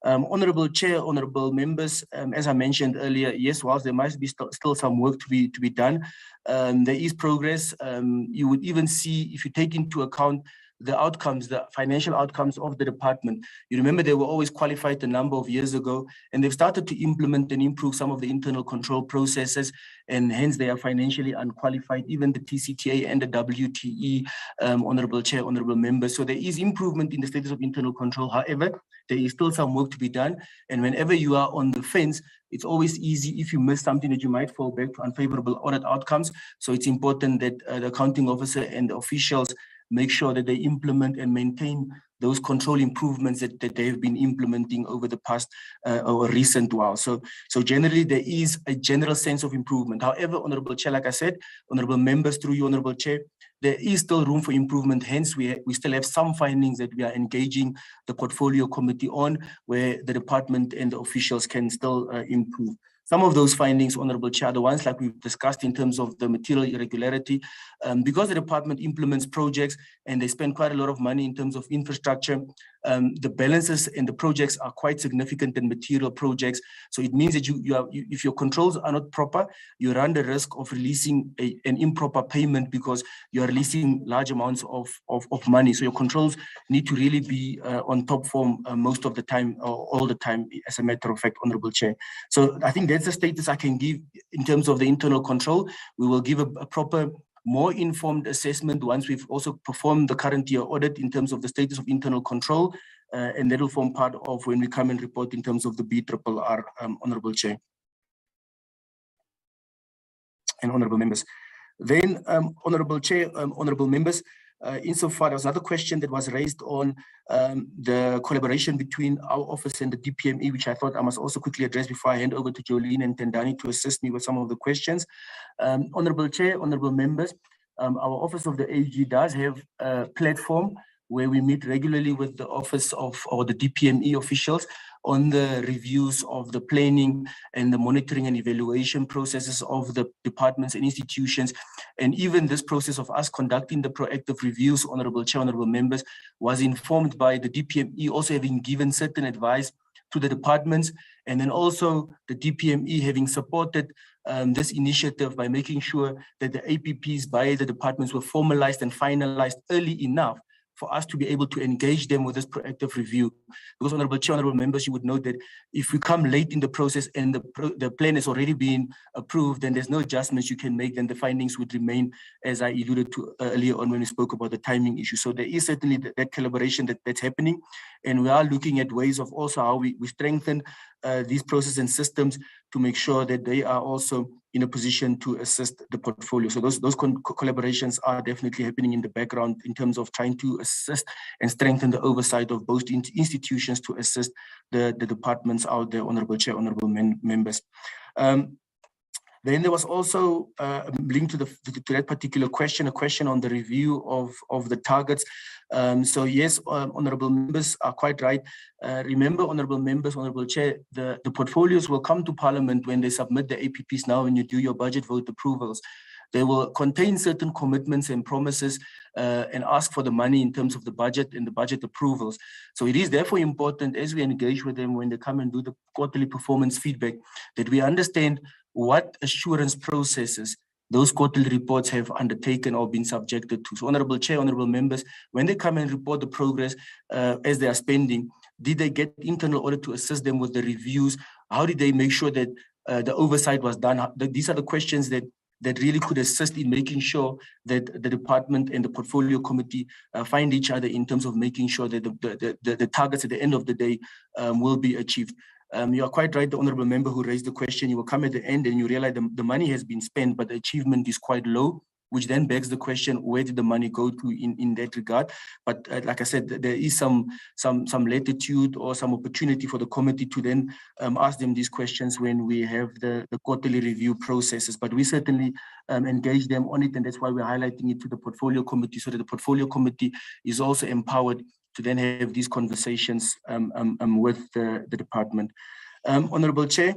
Honorable Chair, honorable members, as I mentioned earlier, yes, whilst there must be still some work to be done, there is progress. You would even see, if you take into account the outcomes, the financial outcomes of the department. You remember they were always qualified a number of years ago, and they've started to implement and improve some of the internal control processes, and hence they are financially unqualified, even the TCTA and the WTE, Honorable Chair, Honorable Members. So there is improvement in the status of internal control. However, there is still some work to be done. And whenever you are on the fence, it's always easy if you miss something that you might fall back to unfavorable audit outcomes. So it's important that the accounting officer and the officials make sure that they implement and maintain those control improvements that they have been implementing over the past or recent while. So generally there is a general sense of improvement. However, Honorable Chair, like I said, Honorable Members, through you, Honorable Chair, there is still room for improvement. Hence, we still have some findings that we are engaging the portfolio committee on, where the department and the officials can still improve. Some of those findings, Honorable Chair, the ones like we've discussed in terms of the material irregularity, because the department implements projects and they spend quite a lot of money in terms of infrastructure, the balances and the projects are quite significant in material projects. So it means that if your controls are not proper, you run the risk of releasing an improper payment because you are releasing large amounts of money. So your controls need to really be on top form most of the time, or all the time, as a matter of fact, Honorable Chair. So I think that's the status I can give in terms of the internal control. We will give a proper, more informed assessment once we've also performed the current year audit in terms of the status of internal control, and that will form part of when we come and report in terms of the BRRR, Honorable Chair and Honorable Members. Then, Honorable Chair, Honorable Members, insofar, there was another question that was raised on the collaboration between our office and the DPME, which I thought I must also quickly address before I hand over to Jolene and Tendani to assist me with some of the questions. Honorable Chair, Honorable Members, our Office of the AG does have a platform where we meet regularly with the office of, or the DPME officials, on the reviews of the planning and the monitoring and evaluation processes of the departments and institutions. And even this process of us conducting the proactive reviews, Honorable Chair, Honorable Members, was informed by the DPME also having given certain advice to the departments, and then also the DPME having supported this initiative by making sure that the APPs by the departments were formalized and finalized early enough for us to be able to engage them with this proactive review. Because, Honorable Chair, Honorable Members, you would know that if we come late in the process and the plan has already been approved, then there's no adjustments you can make, then the findings would remain, as I alluded to earlier on when we spoke about the timing issue. So there is certainly that collaboration that's happening, and we are looking at ways of also how we strengthen these processes and systems to make sure that they are also in a position to assist the portfolio. So those collaborations are definitely happening in the background in terms of trying to assist and strengthen the oversight of both institutions to assist the departments out there, Honorable Chair, Honorable Members. Then there was also linked to that particular question, a question on the review of the targets. So yes, Honorable Members are quite right. Remember, Honorable Members, Honorable Chair, the portfolios will come to Parliament when they submit the APPs now, when you do your budget vote approvals. They will contain certain commitments and promises and ask for the money in terms of the budget and the budget approvals. So it is therefore important, as we engage with them when they come and do the quarterly performance feedback, that we understand what assurance processes those quarterly reports have undertaken or been subjected to. So, Honorable Chair, Honorable Members, when they come and report the progress as they are spending, did they get internal audit to assist them with the reviews? How did they make sure that the oversight was done? These are the questions that really could assist in making sure that the department and the portfolio committee find each other in terms of making sure that the targets at the end of the day will be achieved. You are quite right, the Honorable Member who raised the question. You will come at the end and you realize the money has been spent, but the achievement is quite low, which then begs the question, where did the money go to in that regard? But like I said, there is some latitude or some opportunity for the committee to then ask them these questions when we have the quarterly review processes. But we certainly engage them on it, and that's why we're highlighting it to the portfolio committee, so that the portfolio committee is also empowered to then have these conversations with the department. Honorable Chair,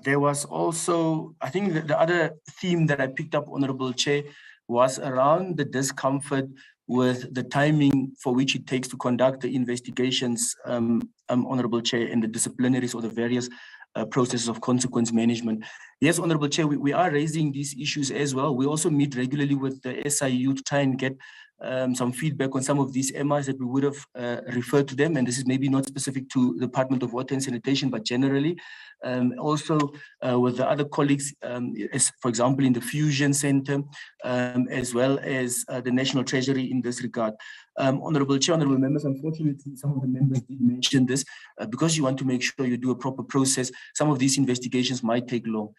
there was also, I think the other theme that I picked up, Honorable Chair, was around the discomfort with the timing for which it takes to conduct the investigations, Honorable Chair, and the disciplinaries or the various processes of consequence management. Yes, Honorable Chair, we are raising these issues as well. We also meet regularly with the SIU to try and get some feedback on some of these MIs that we would have referred to them. And this is maybe not specific to the Department of Water and Sanitation, but generally. Also with the other colleagues, as for example, in the Fusion Center, as well as the National Treasury in this regard. Honorable Chair, honorable members, unfortunately, some of the members did mention this, because you want to make sure you do a proper process, some of these investigations might take long.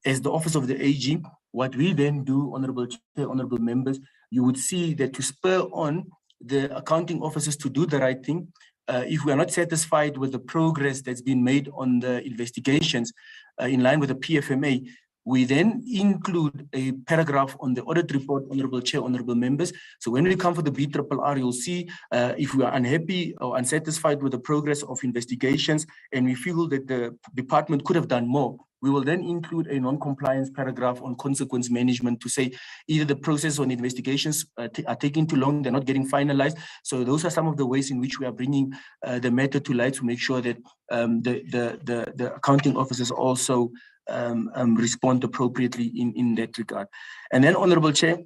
As the Office of the AG, what we then do, Honorable Chair, honorable members, you would see that to spur on the accounting officers to do the right thing, if we are not satisfied with the progress that's been made on the investigations in line with the PFMA, we then include a paragraph on the audit report, Honorable Chair, honorable members. So when we come for the BRRR, you'll see if we are unhappy or unsatisfied with the progress of investigations and we feel that the department could have done more, we will then include a non-compliance paragraph on consequence management to say either the process on investigations are taking too long, they're not getting finalized. So those are some of the ways in which we are bringing the matter to light to make sure that the accounting officers also respond appropriately in that regard. And then, Honorable Chair,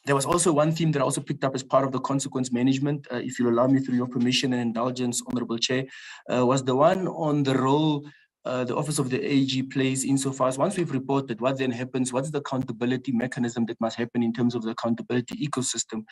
there was also one theme that I also picked up as part of the consequence management, if you'll allow me through your permission and indulgence, Honorable Chair, was the one on the role the Office of the AG plays insofar as once we've reported, what then happens, what's the accountability mechanism that must happen in terms of the accountability ecosystem.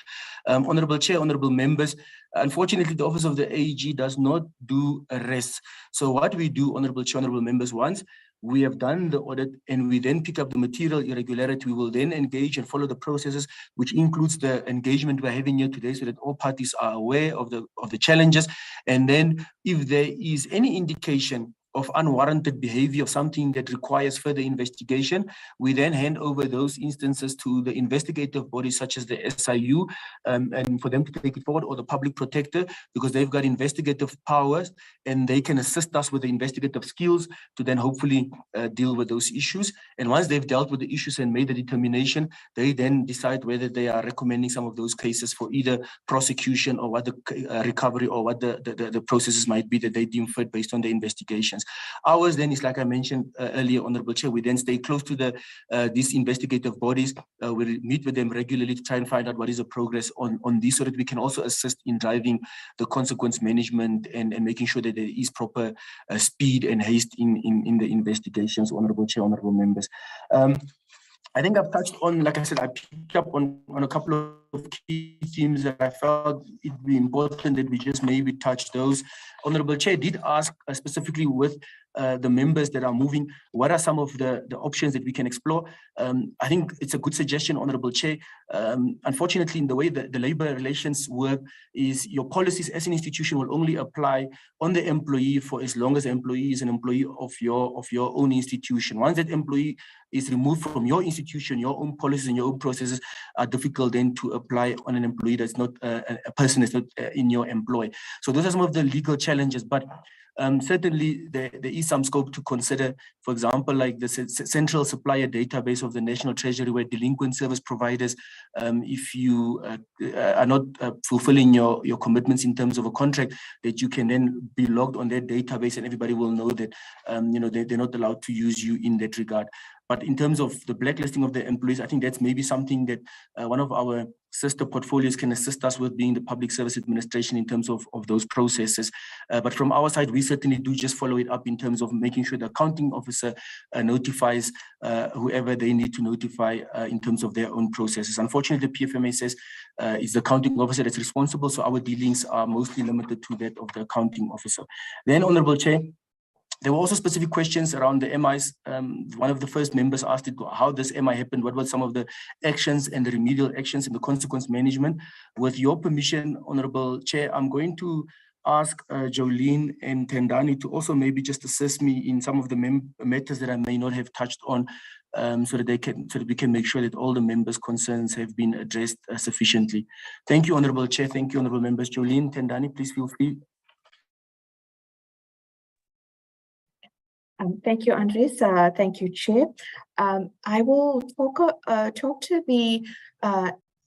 Honorable Chair, honorable members, unfortunately, the Office of the AG does not do arrests. So what we do, Honorable Chair, honorable members, once we have done the audit and we then pick up the material irregularity, we will then engage and follow the processes, which includes the engagement we're having here today so that all parties are aware of the challenges. And then if there is any indication of unwarranted behavior, of something that requires further investigation, we then hand over those instances to the investigative bodies such as the SIU and for them to take it forward, or the public protector, because they've got investigative powers and they can assist us with the investigative skills to then hopefully deal with those issues. And once they've dealt with the issues and made the determination, they then decide whether they are recommending some of those cases for either prosecution or what the recovery or what the processes might be that they deem fit based on the investigations. Ours then is, like I mentioned earlier, Honorable Chair, we then stay close to these investigative bodies. We meet with them regularly to try and find out what is the progress on this so that we can also assist in driving the consequence management and making sure that there is proper speed and haste in the investigations, Honorable Chair, honorable members. I think I've touched on, like I said, I picked up on a couple of key themes that I felt it'd be important that we just maybe touch those. Honorable Chair did ask specifically with the members that are moving, what are some of the options that we can explore? I think it's a good suggestion, Honorable Chair. Unfortunately, in the way that the labor relations work is your policies as an institution will only apply on the employee for as long as the employee is an employee of your own institution. Once that employee is removed from your institution, your own policies and your own processes are difficult then to apply on an employee that's not a person that's not in your employ. So those are some of the legal challenges, but certainly there is some scope to consider, for example, like the central supplier database of the National Treasury, where delinquent service providers, if you are not fulfilling your commitments in terms of a contract, that you can then be logged on their database and everybody will know that they're not allowed to use you in that regard. But in terms of the blacklisting of the employees, I think that's maybe something that one of our sister portfolios can assist us with, being the Public Service Administration, in terms of those processes. But from our side, we certainly do just follow it up in terms of making sure the accounting officer notifies whoever they need to notify in terms of their own processes. Unfortunately, the PFMA says it's the accounting officer that's responsible, so our dealings are mostly limited to that of the accounting officer. Then, Honorable Chair, there were also specific questions around the MIs. One of the first members asked how this MI happened, what were some of the actions and the remedial actions and the consequence management. With your permission, Honorable Chair, I'm going to ask Jolene and Tendani to also maybe just assist me in some of the matters that I may not have touched on, so that we can make sure that all the members' concerns have been addressed sufficiently. Thank you, Honorable Chair. Thank you, Honorable Members. Jolene, Tendani, please feel free. Thank you, Andres. Thank you, Chair. I will talk to the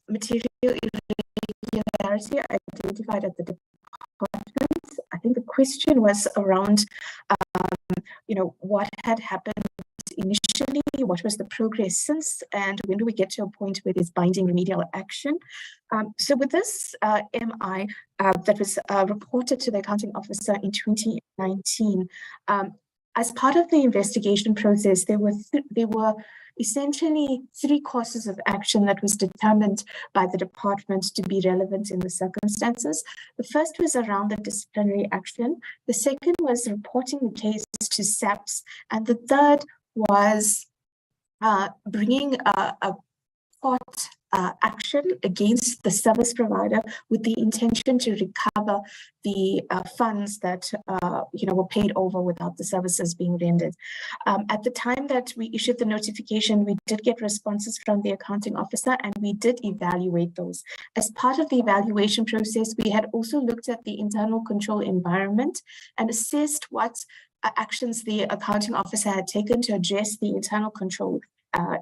material irregularity identified at the department. I think the question was around, what had happened initially, what was the progress since, and when do we get to a point where there's binding remedial action? So with this MI that was reported to the accounting officer in 2019, as part of the investigation process, there were essentially 3 courses of action that was determined by the department to be relevant in the circumstances. The first was around the disciplinary action. The second was reporting the case to SAPS. And the third was bringing a court action against the service provider with the intention to recover the funds that were paid over without the services being rendered. At the time that we issued the notification, we did get responses from the accounting officer, and we did evaluate those. As part of the evaluation process, we had also looked at the internal control environment and assessed what actions the accounting officer had taken to address the internal control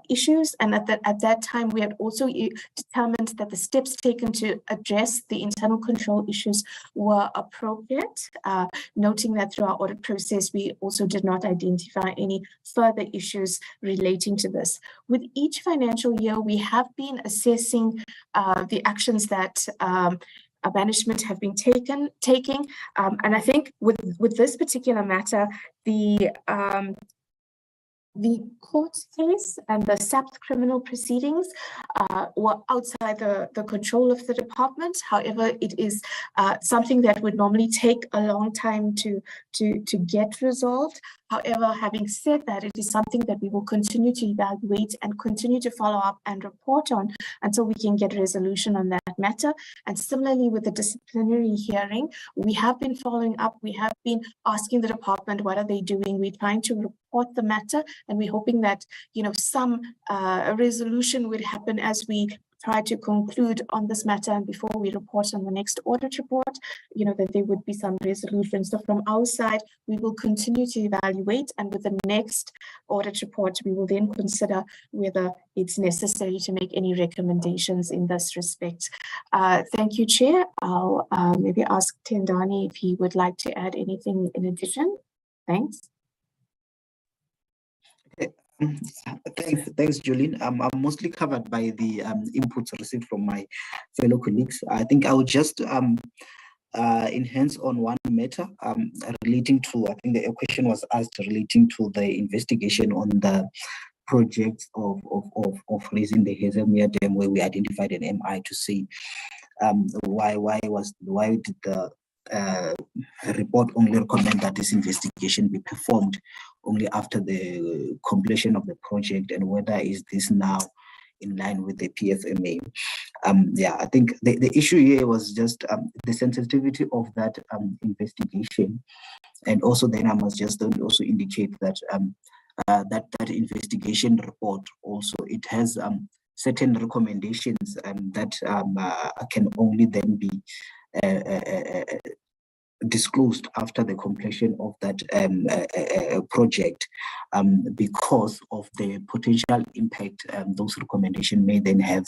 issues, and at that time we had also determined that the steps taken to address the internal control issues were appropriate, noting that through our audit process we also did not identify any further issues relating to this. With each financial year, we have been assessing the actions that management have been taking, and I think with this particular matter, the court case and the SAPS criminal proceedings were outside the control of the department. However, it is something that would normally take a long time to get resolved. However, having said that, it is something that we will continue to evaluate and continue to follow up and report on until we can get a resolution on that matter. And similarly with the disciplinary hearing, we have been following up. We have been asking the department, what are they doing? We're trying to report the matter, and we're hoping that some resolution would happen as we try to conclude on this matter, and before we report on the next audit report, that there would be some resolution. So from our side, we will continue to evaluate, and with the next audit report, we will then consider whether it's necessary to make any recommendations in this respect. Thank you, Chair. I'll maybe ask Tendani if he would like to add anything in addition. Thanks. Thanks, Jolene. I'm mostly covered by the inputs received from my fellow colleagues. I think I would just enhance on one matter relating to, I think the question was asked relating to the investigation on the project of raising the Hazelmere Dam, where we identified an MI to see why did the report only recommend that this investigation be performed only after the completion of the project, and whether is this now in line with the PFMA. I think the issue here was just the sensitivity of that investigation, and also then I must just also indicate that that investigation report also, it has certain recommendations that can only then be disclosed after the completion of that project, because of the potential impact those recommendations may then have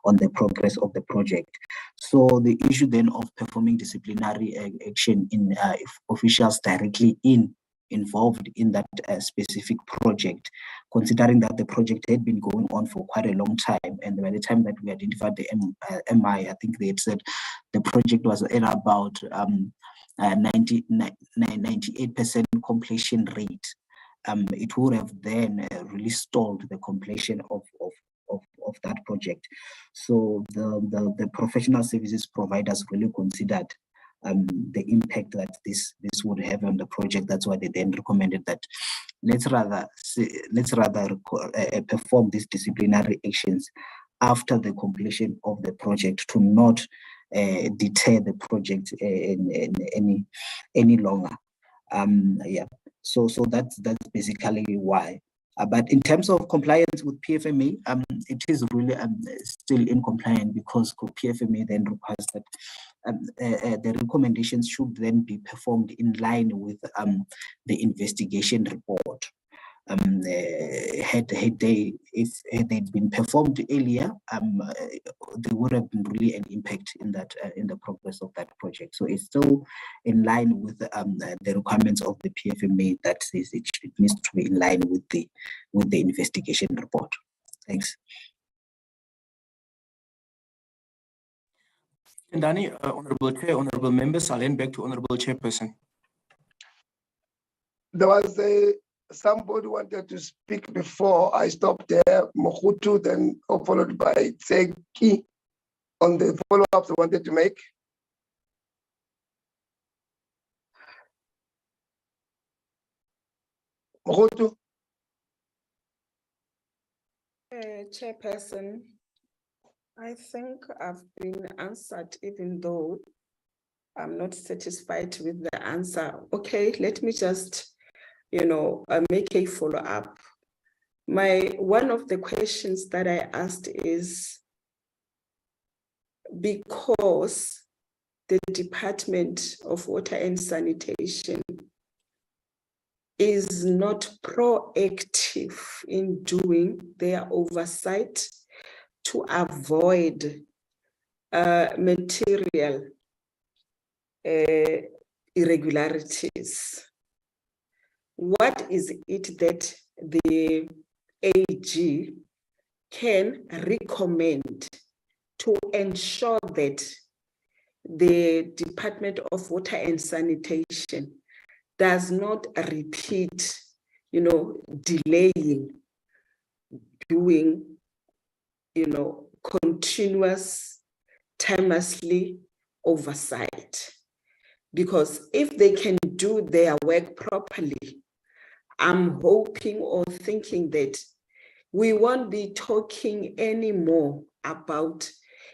on the progress of the project. So the issue then of performing disciplinary action in officials directly involved in that specific project, considering that the project had been going on for quite a long time, and by the time that we identified the MI, I think they had said the project was at about 98% completion rate. It would have then really stalled the completion of that project. So the professional services providers really considered the impact that this would have on the project. That's why they then recommended that let's rather perform these disciplinary actions after the completion of the project, to not deter the project any longer. So that's basically why. But in terms of compliance with PFMA, it is really still in compliance, because PFMA then requires that the recommendations should then be performed in line with the investigation report. had they'd been performed earlier, there would have been really an impact in that in the progress of that project. So it's still in line with the requirements of the PFMA that says it needs to be in line with the investigation report. Thanks. And Danny, Honorable Chair, Honorable Members, I'll hand back to Honorable Chairperson. There was somebody wanted to speak before I stopped there, Mohutu, then followed by Tseki on the follow-ups I wanted to make. Mohutu. Chairperson, I think I've been answered, even though I'm not satisfied with the answer. Okay, let me just, make a follow-up. One of the questions that I asked is, because the Department of Water and Sanitation is not proactive in doing their oversight to avoid material irregularities. What is it that the AG can recommend to ensure that the Department of Water and Sanitation does not repeat, delaying, doing, continuous, timelessly oversight? Because if they can do their work properly, I'm hoping or thinking that we won't be talking anymore about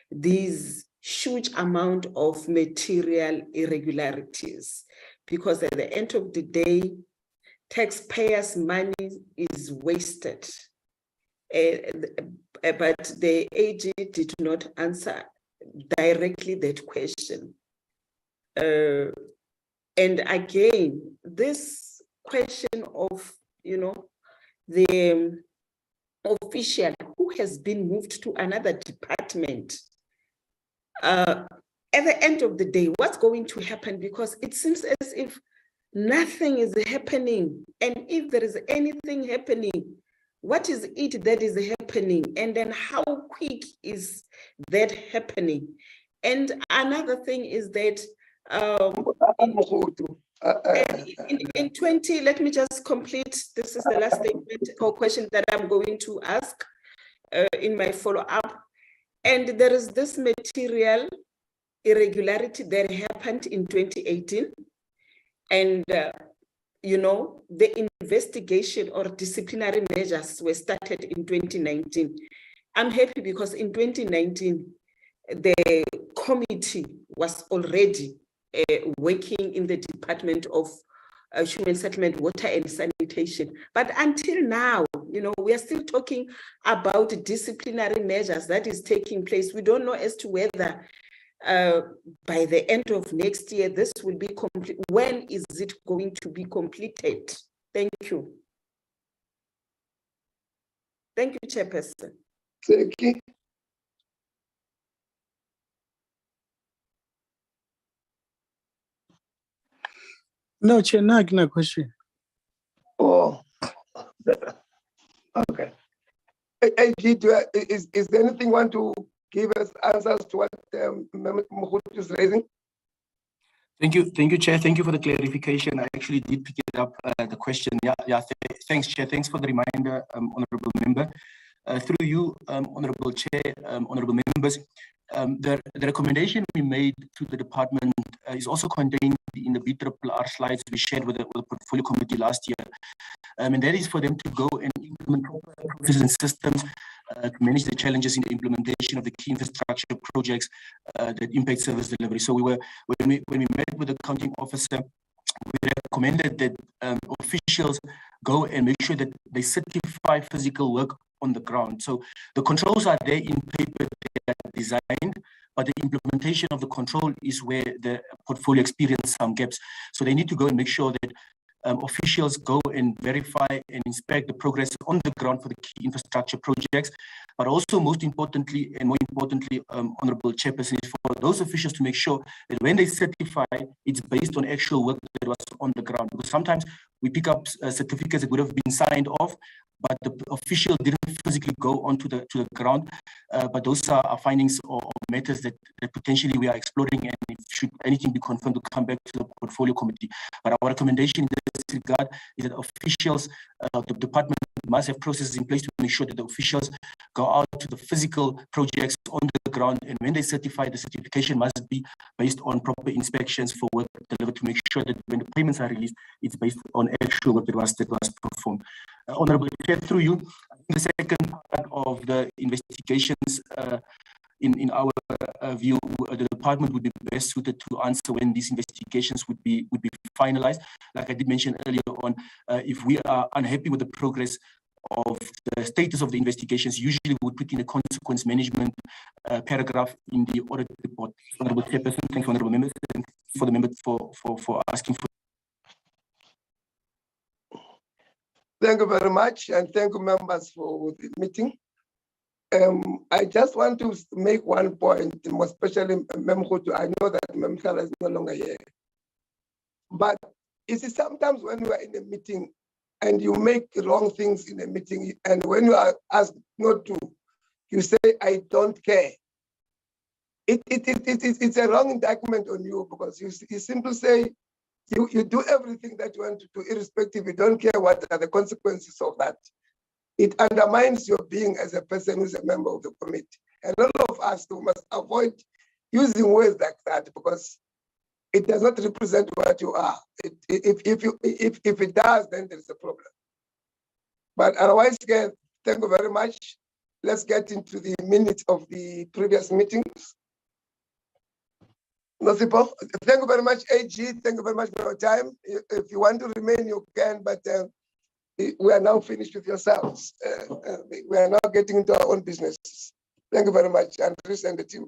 these huge amount of material irregularities, because at the end of the day, taxpayers' money is wasted. But the AG did not answer directly that question. And again, this question of, the official who has been moved to another department, at the end of the day, what's going to happen? Because it seems as if nothing is happening. And if there is anything happening, what is it that is happening? And then how quick is that happening? And another thing is that in 20, let me just complete, this is the last statement or question that I'm going to ask in my follow-up. And there is this material irregularity that happened in 2018. And, the investigation or disciplinary measures were started in 2019. I'm happy because in 2019, the committee was already working in the Department of Human Settlement, Water and Sanitation. But until now, we are still talking about disciplinary measures that is taking place. We don't know as to whether by the end of next year, this will be complete. When is it going to be completed? Thank you. Thank you, Chairperson. Thank you. No, Chair, no question. Oh, okay. AG, is there anything you want to give us answers to what Mohutu is raising? Thank you, Chair. Thank you for the clarification. I actually did pick it up, the question. Thanks, Chair. Thanks for the reminder, Honorable Member. Through you, Honorable Chair, Honorable Members, the recommendation we made to the department is also contained in the BRRR slides we shared with the portfolio committee last year. And that is for them to go and implement processes and systems to manage the challenges in the implementation of the key infrastructure projects that impact service delivery. So when we met with the accounting officer, we recommended that officials go and make sure that they certify physical work on the ground. So the controls are there in paper, they are designed, but the implementation of the control is where the portfolio experienced some gaps. So they need to go and make sure that officials go and verify and inspect the progress on the ground for the key infrastructure projects, but also most importantly, and more importantly, Honorable Chairperson, is for those officials to make sure that when they certify, it's based on actual work that was on the ground. Because sometimes we pick up certificates that would have been signed off, but the official didn't physically go onto the ground. But those are findings or matters that potentially we are exploring, and if should anything be confirmed, to come back to the portfolio committee. But our recommendation in this regard is that officials, the department must have processes in place to make sure that the officials go out to the physical projects on the ground, and when they certify, the certification must be based on proper inspections for work delivered, to make sure that when the payments are released, it's based on actual work that was performed. Honorable Chair, through you, the second part of the investigations, in our view, the department would be best suited to answer when these investigations would be finalized. Like I did mention earlier on, if we are unhappy with the progress of the status of the investigations, usually we would put in a consequence management paragraph in the audit report. Honorable Chairperson, thank you, honorable members, and for the member for asking for. Thank you very much, and thank you, members, for the meeting. I just want to make one point, more especially Mem Khutu. I know that Mem Khala is no longer here. But you see, sometimes when you are in a meeting and you make wrong things in a meeting, and when you are asked not to, you say, I don't care. It's a wrong indictment on you, because you simply say, you do everything that you want to do, irrespective. You don't care what are the consequences of that. It undermines your being as a person who's a member of the committee. And all of us must avoid using words like that, because it does not represent what you are. If it does, then there's a problem. But otherwise, again, thank you very much. Let's get into the minutes of the previous meetings. Nosipo, thank you very much, AG. Thank you very much for your time. If you want to remain, you can, but we are now finished with yourselves. We are now getting into our own business. Thank you very much, Andres and the team.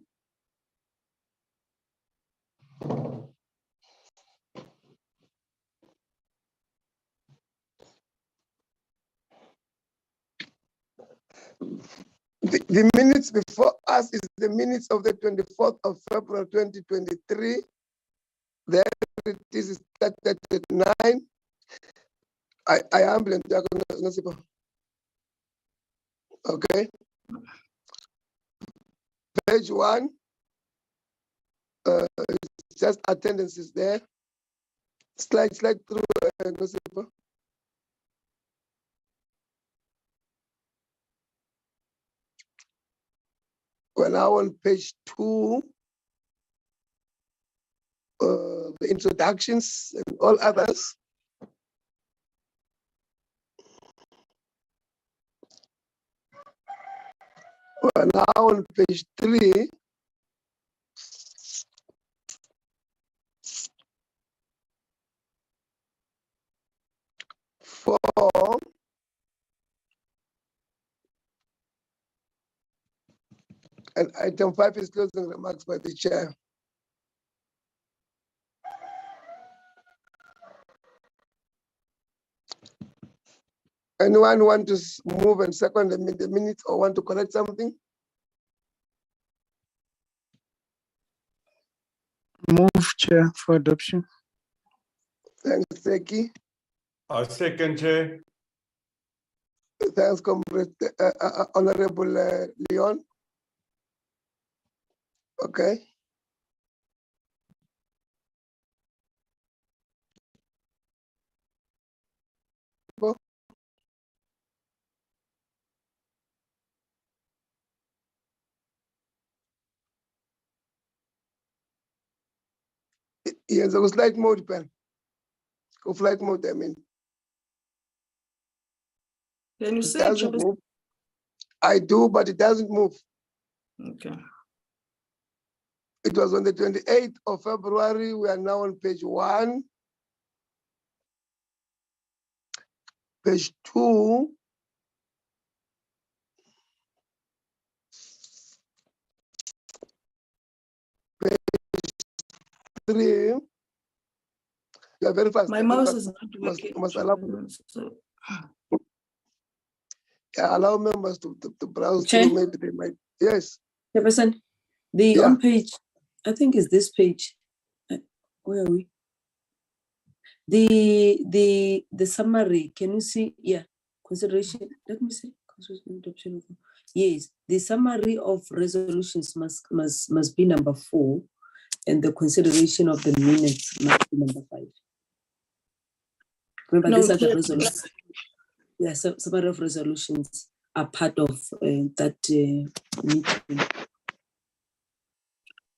The minutes before us is the minutes of the 24th of February 2023. There it is started at 9. I am Nosipo. Okay. Page 1. It's just attendance is there. Slide through, Nosipo. We're now on page 2. The introductions and all others. We're now on page 3. And item 5 is closing remarks by the chair. Anyone want to move and second the minutes or want to correct something? Move, Chair, for adoption. Thanks, Seki. Our second, Chair. Thanks, Comrade Honorable Leon. Okay. Yes, there was flight mode, pen. Go flight mode, I mean. Can you It say doesn't move. I do, but it doesn't move. Okay. It was on the 28th of February. We are now on page 1. Page 2. Page 3. You are very fast. My very mouse fast. is not working. Must allow, So, yeah, allow members to browse Chair? through. Maybe they might. Yes. Chairperson, the Yeah. on page, I think is this page. Where are we? The summary, can you see? Yeah, consideration. Let me see. Consideration adoption of, yes, the summary of resolutions must be number 4, and the consideration of the minutes must be number 5. Remember, no, these are the Chair, resolutions. Yeah, so summary of resolutions are part of that meeting.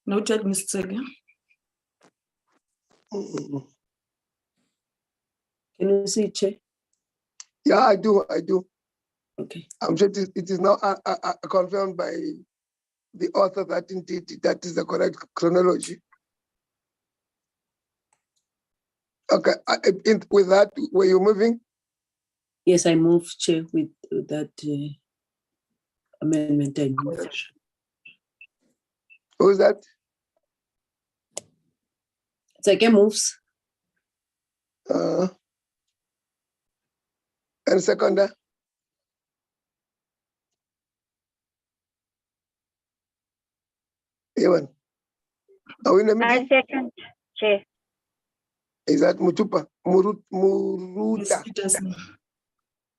noted, Mr. Sega. Can you see, Chair? Yeah, I do. Okay. I'm sure it is now confirmed by the author that indeed that is the correct chronology. Okay, with that, were you moving? Yes, I move, Chair, with that amendment. I move. Who's that? Second moves. And second? Ewan. Are we in the meeting? I second, Chair. Is that Mutupa? Muruta?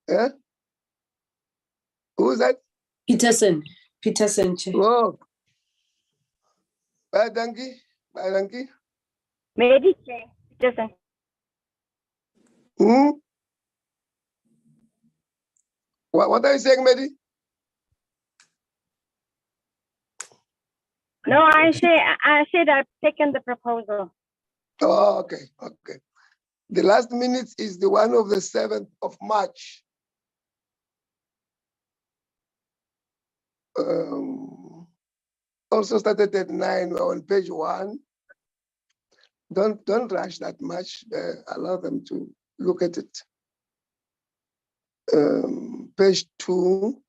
Yeah? Who's that? Peterson, Chair. Oh. Bye, donkey. Mary, Chair. Peterson. What are you saying, Mary? No, I said I've taken the proposal. Oh, okay. The last minute is the one of the 7th of March. Also started at 9. We're on page 1. Don't rush that much. Allow them to look at it. Page 2.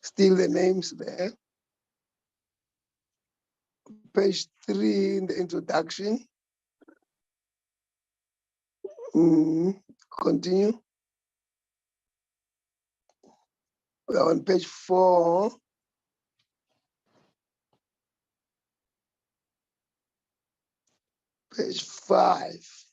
Still the names there. Page 3 in the introduction. Continue. We are on page 4. Page 5.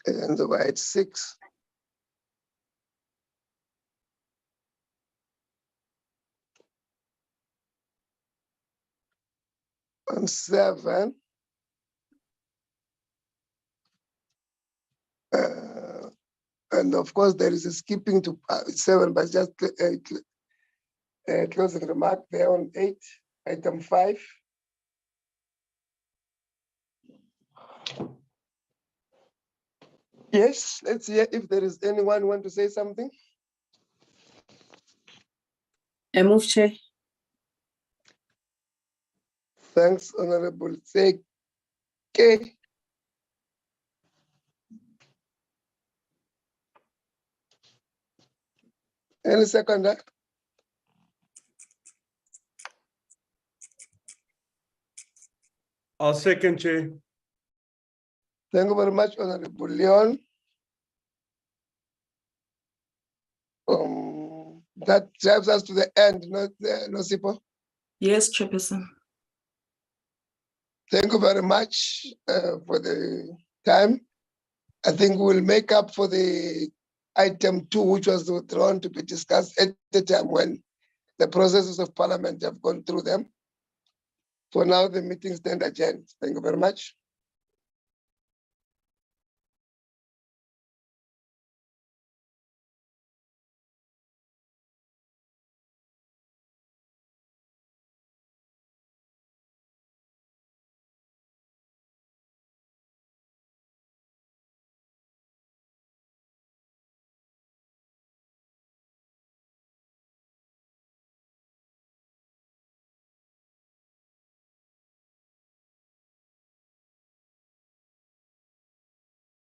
And the right 6. And 7. And of course, there is a skipping to 7, but just closing remark there on 8, item 5. Yes, let's hear if there is anyone who want to say something. I move, Chair. Thanks, Honorable Seke. Any seconder? I'll second, Chair. Thank you very much, Honorable Leon. That drives us to the end, no, Sipo? Yes, Chairperson. Thank you very much for the time. I think we'll make up for the item 2, which was withdrawn to be discussed at the time when the processes of Parliament have gone through them. For now, the meeting stands adjourned. Thank you very much.